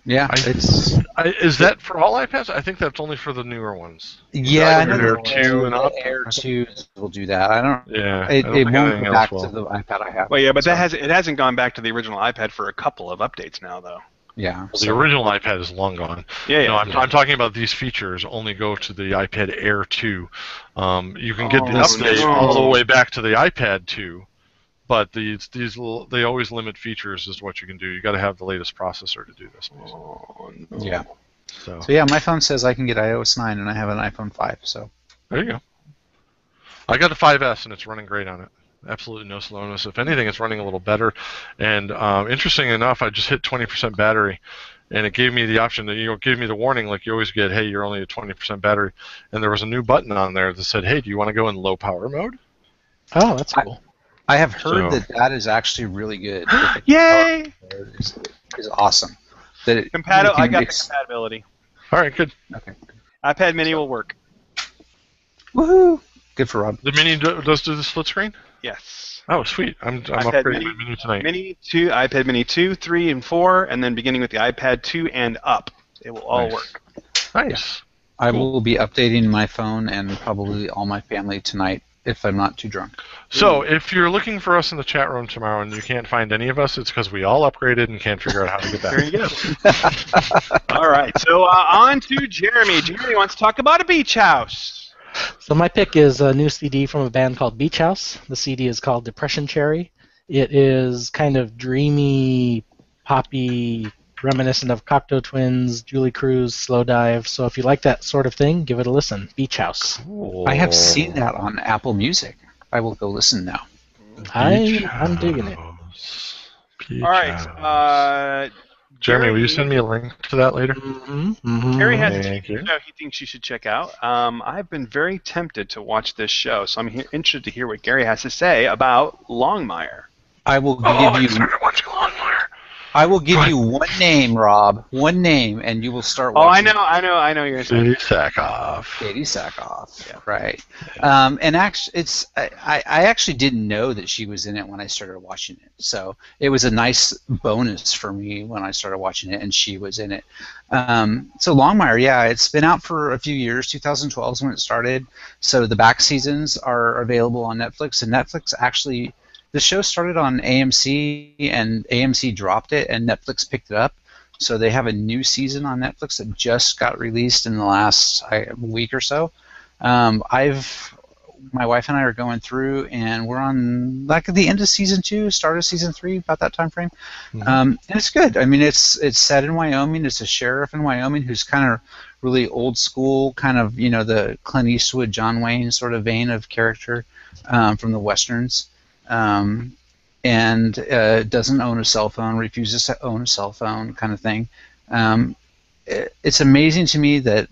Yeah, is that for all iPads? I think that's only for the newer ones. Yeah, I know Air 2 and up. Air 2s will do that. I don't. Yeah, it won't go back to the iPad I have. Well, yeah, but it hasn't gone back to the original iPad for a couple of updates now, though. Yeah. Well, the original iPad is long gone. Yeah. No, I'm talking about these features only go to the iPad Air 2. You can get the update all the way back to the iPad 2, but they always limit features as to what you can do. You got to have the latest processor to do this. Oh, no. Yeah. So yeah, my phone says I can get iOS 9, and I have an iPhone 5. So there you go. I got a 5S, and it's running great on it. Absolutely no slowness. If anything, it's running a little better. And interesting enough, I just hit 20% battery, and it gave me the option that gave me the warning like you always get. Hey, you're only at 20% battery, and there was a new button on there that said, "Hey, do you want to go in low power mode?" Oh, that's cool. I have heard that is actually really good. Yay! Is awesome. That I got the compatibility. All right, good. Okay. iPad Mini will work. Woohoo! Good for Rob. The Mini does do the split screen? Yes. Oh, sweet. I'm upgrading my Mini tonight. iPad Mini 2, 3, and 4, and then beginning with the iPad 2 and up. It will all work. Nice. I will be updating my phone and probably all my family tonight if I'm not too drunk. So, if you're looking for us in the chat room tomorrow and you can't find any of us, it's because we all upgraded and can't figure out how to get back. There you go. All right. So, on to Jeremy. Jeremy wants to talk about a beach house. So my pick is a new CD from a band called Beach House. The CD is called Depression Cherry. It is kind of dreamy, poppy, reminiscent of Cocteau Twins, Julie Cruz, Slow Dive. So if you like that sort of thing, give it a listen. Beach House. I have seen that on Apple Music. I will go listen now. I'm digging it. All right. Jeremy, will you send me a link to that later? Gary has a show he thinks you should check out. I've been very tempted to watch this show, so I'm interested to hear what Gary has to say about Longmire. I will give I started watching Longmire. I will give you one name, Rob. One name, and you will start watching. I know. You're going to say Katie Sackhoff. Katie Sackhoff. Yeah, right. And actually, I actually didn't know that she was in it when I started watching it. So it was a nice bonus for me when I started watching it, and she was in it. So Longmire, yeah, it's been out for a few years. 2012 is when it started. So the back seasons are available on Netflix, and Netflix actually. The show started on AMC, and AMC dropped it, and Netflix picked it up. So they have a new season on Netflix that just got released in the last week or so. My wife and I are going through, and we're on like at the end of season 2, start of season 3, about that time frame. And it's good. I mean, it's set in Wyoming. It's a sheriff in Wyoming who's kind of really old school, kind of the Clint Eastwood, John Wayne sort of vein of character from the westerns. and doesn't own a cell phone, refuses to own a cell phone, kind of thing. It's amazing to me that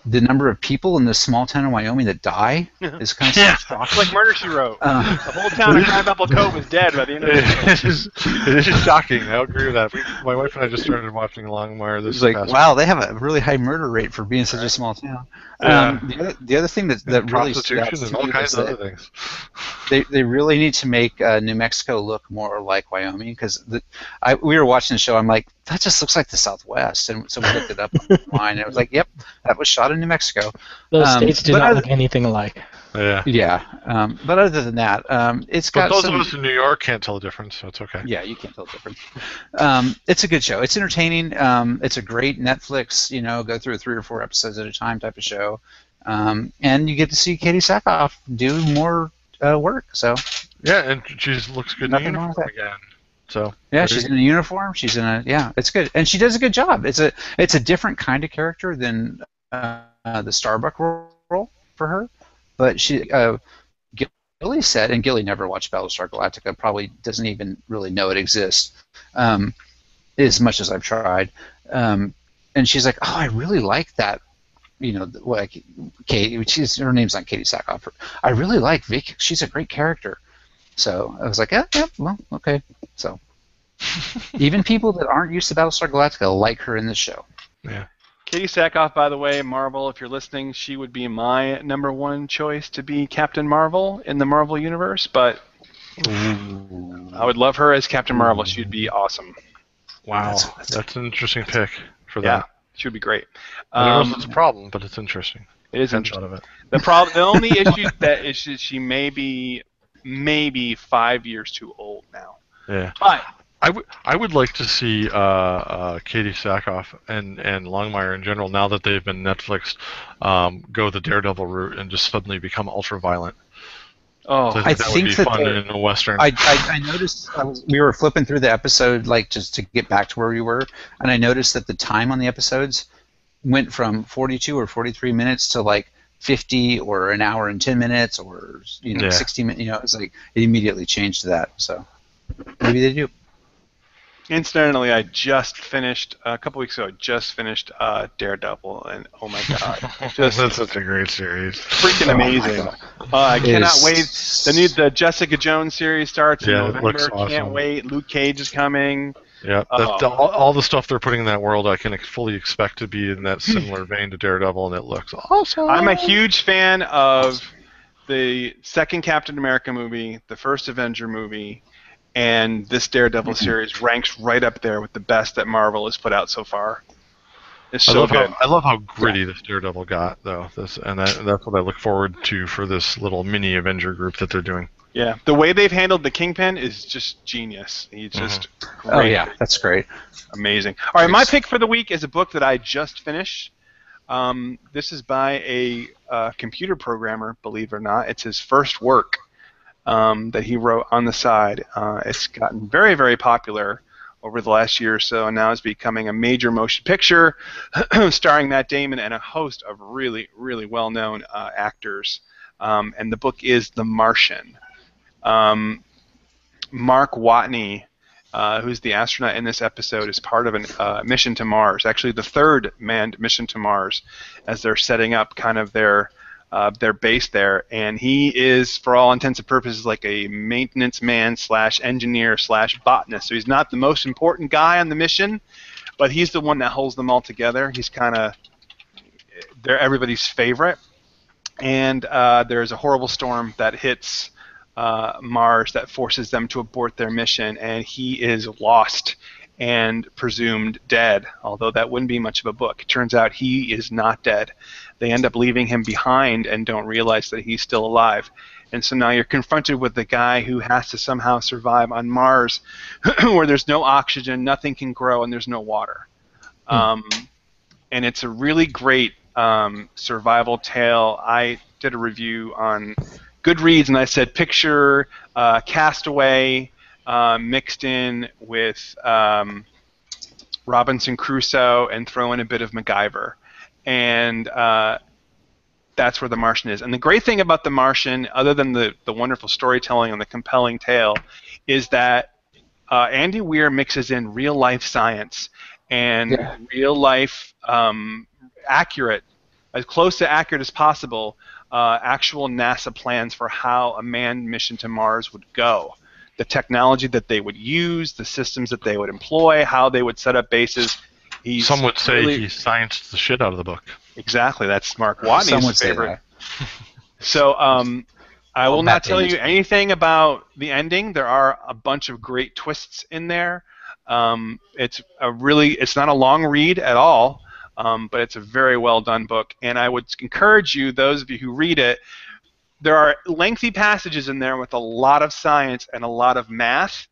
the number of people in this small town in Wyoming that die is kind of shocking. It's like Murder, She Wrote. The whole town of Grand Apple Cove was dead by the end of the It is shocking. I agree with that. My wife and I just started watching Longmire this It's like, past wow, they have a really high murder rate for being such a small town. The other thing that really stood out prostitution to and all me kinds was of other that things. they really need to make New Mexico look more like Wyoming, because we were watching the show. I'm like, that just looks like the Southwest, and so we looked it up online, and it was like, yep, that was shot in New Mexico. Those states do not look anything alike. Yeah. Yeah, but other than that, it's got those some. of us in New York can't tell the difference, so it's okay. Yeah, you can't tell the difference. It's a good show. It's entertaining. It's a great Netflix, go through 3 or 4 episodes at a time type of show, and you get to see Katie Sackhoff do more work. So yeah, and she looks good in Nothing uniform wrong with that. again. So yeah, she's in a uniform. It's good, and she does a good job. It's a different kind of character than the Starbuck role for her, but she. Gilly said, and Gilly never watched Battlestar Galactica, probably doesn't even really know it exists, as much as I've tried. And she's like, oh, I really like that, like Kate. Her name's not Katie Sackhoff. I really like Vic. She's a great character. So I was like, yeah, well, okay. So even people that aren't used to Battlestar Galactica like her in this show. Yeah. Katie Sackhoff, by the way, Marvel, if you're listening, she would be my #1 choice to be Captain Marvel in the Marvel Universe, but I would love her as Captain Marvel. She would be awesome. Wow, that's an interesting pick for Yeah, that. she would be great. I don't know if it's a problem, but it's interesting. It is Depends interesting. on it. The only issue that is she may be maybe 5 years too old now. Yeah. But I would like to see Katie Sackhoff and Longmire in general, now that they've been Netflixed, go the Daredevil route and just suddenly become ultra-violent. Oh, So I think that would be fun in a Western. I noticed we were flipping through the episode, like, just to get back to where we were, and I noticed that the time on the episodes went from 42 or 43 minutes to like 50 or an hour and 10 minutes or 60 minutes. It's like it immediately changed to that. So maybe they do. Incidentally, I just finished a couple weeks ago. I just finished Daredevil, and oh my god, That's such a great series. Freaking amazing! I cannot wait. The Jessica Jones series starts in Yeah, it looks November. awesome. Can't wait. Luke Cage is coming. Yeah, all the stuff they're putting in that world, I can fully expect to be in that similar vein to Daredevil, and it looks awesome. I'm a huge fan of the second Captain America movie, the first Avenger movie, and this Daredevil series ranks right up there with the best that Marvel has put out so far. It's so good. I love how gritty this Daredevil got, though. That's what I look forward to for this little mini Avenger group that they're doing. Yeah, the way they've handled the Kingpin is just genius. He's just great. Oh yeah, that's great. Amazing. All right, my pick for the week is a book that I just finished. This is by a computer programmer, believe it or not. It's his first work that he wrote on the side. It's gotten very, very popular over the last year or so, and now is becoming a major motion picture starring Matt Damon and a host of really, really well-known actors. And the book is The Martian. Mark Watney, who's the astronaut in this episode, is part of a mission to Mars, actually the third manned mission to Mars, as they're setting up kind of their base there. And he is, for all intents and purposes, like a maintenance man / engineer / botanist. So he's not the most important guy on the mission, but he's the one that holds them all together. He's kind of everybody's favorite. And there's a horrible storm that hits Mars that forces them to abort their mission, and he is lost and presumed dead, although that wouldn't be much of a book. It turns out he is not dead. They end up leaving him behind and don't realize that he's still alive. And so now you're confronted with the guy who has to somehow survive on Mars where there's no oxygen, nothing can grow, and there's no water. And it's a really great survival tale. I did a review on Goodreads, and I said picture Castaway mixed in with Robinson Crusoe and throw in a bit of MacGyver. And that's where The Martian is. And the great thing about The Martian, other than the wonderful storytelling and the compelling tale, is that Andy Weir mixes in real-life science and real-life accurate, as close to accurate as possible, actual NASA plans for how a manned mission to Mars would go. The technology that they would use, the systems that they would employ, how they would set up bases. Some would say he scienced the shit out of the book. Exactly. That's Mark Watney's favorite. So I will not tell you anything about the ending. There are a bunch of great twists in there. It's not a long read at all, but it's a very well done book. And I would encourage you, those of you who read it, there are lengthy passages in there with a lot of science and a lot of math,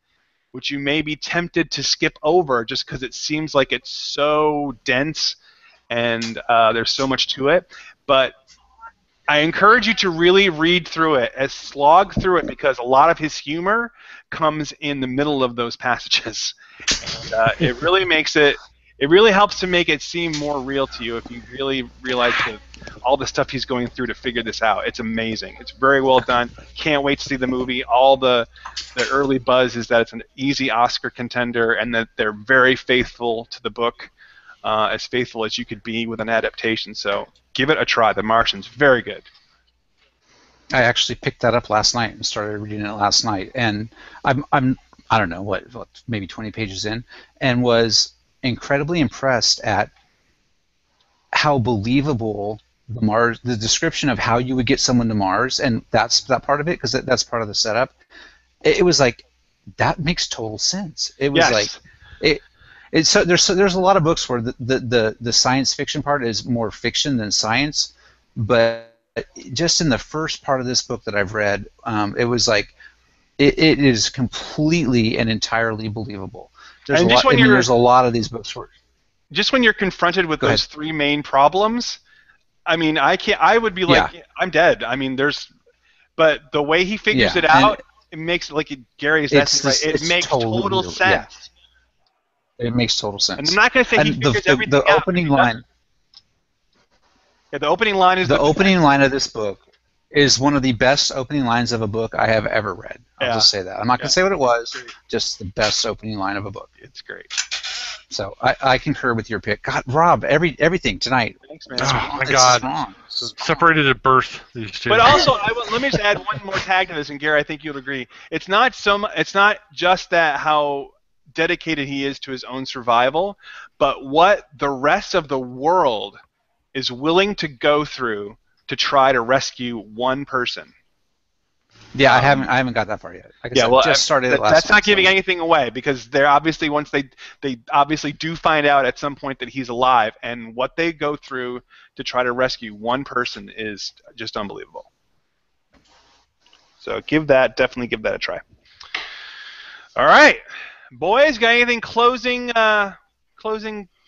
which you may be tempted to skip over just because it seems like it's so dense and there's so much to it. But I encourage you to really read through it, slog through it, because a lot of his humor comes in the middle of those passages. And, it really helps to make it seem more real to you if you really realize all the stuff he's going through to figure this out. It's amazing. It's very well done. Can't wait to see the movie. All the early buzz is that it's an easy Oscar contender and that they're very faithful to the book, as faithful as you could be with an adaptation. So give it a try. The Martian's very good. I actually picked that up last night and started reading it last night, and I'm I don't know what maybe 20 pages in, and was incredibly impressed at how believable the description of how you would get someone to Mars, and that's that part of it, because that's part of the setup. It was like, that makes total sense. It was like so there's a lot of books where the science fiction part is more fiction than science, but just in the first part of this book that I've read, it was like it is completely and entirely believable. There's a lot of these books where just when you're confronted with those three main problems, I mean, I would be like, I'm dead. I mean, but the way he figures it out, it makes, like Gary's right, it makes total sense. Yeah. It makes total sense. And I'm not going to say he figures everything out. The opening line. Yeah, the opening line is the opening line of this book is one of the best opening lines of a book I have ever read. I'll just say that. I'm not going to say what it was. Just the best opening line of a book. It's great. So I concur with your pick. God, Rob, everything tonight. Thanks, man. Oh my God. Separated at birth, these two. But also, let me just add one more tag to this, and Gary, I think you'll agree. It's not just that how dedicated he is to his own survival, but what the rest of the world is willing to go through to try to rescue one person. Yeah, I haven't got that far yet. Like I just started it last That's not week, giving anything away, because they're obviously, once they obviously do find out at some point that he's alive, and what they go through to try to rescue one person is just unbelievable. So definitely give that a try. All right, boys, got anything closing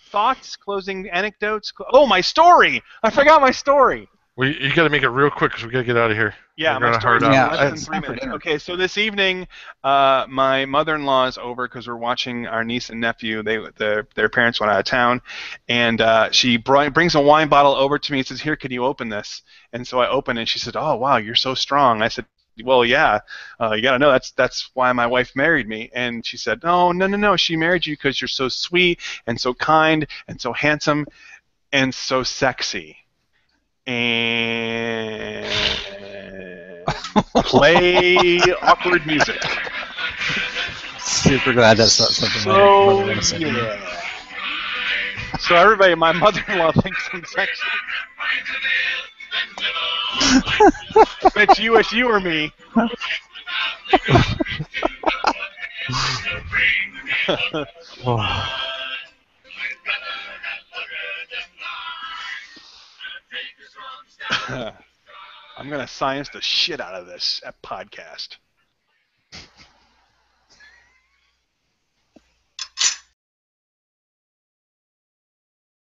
thoughts, closing anecdotes? Oh, my story! I forgot my story. You got to make it real quick because we got to get out of here. Yeah, my story's in less than 3 minutes. Okay, so this evening, my mother-in-law is over because we're watching our niece and nephew. Their parents went out of town, and she brings a wine bottle over to me and says, "Here, can you open this?" And so I open it, and she said, "Oh, wow, you're so strong." I said, "Well, yeah, you got to know that's why my wife married me." And she said, No, she married you because you're so sweet and so kind and so handsome and so sexy. And play awkward music. Super glad that's not something my mother would say. Yeah. So everybody, my mother-in-law thinks I'm sexy. I bet you wish you were me. I'm going to science the shit out of this podcast.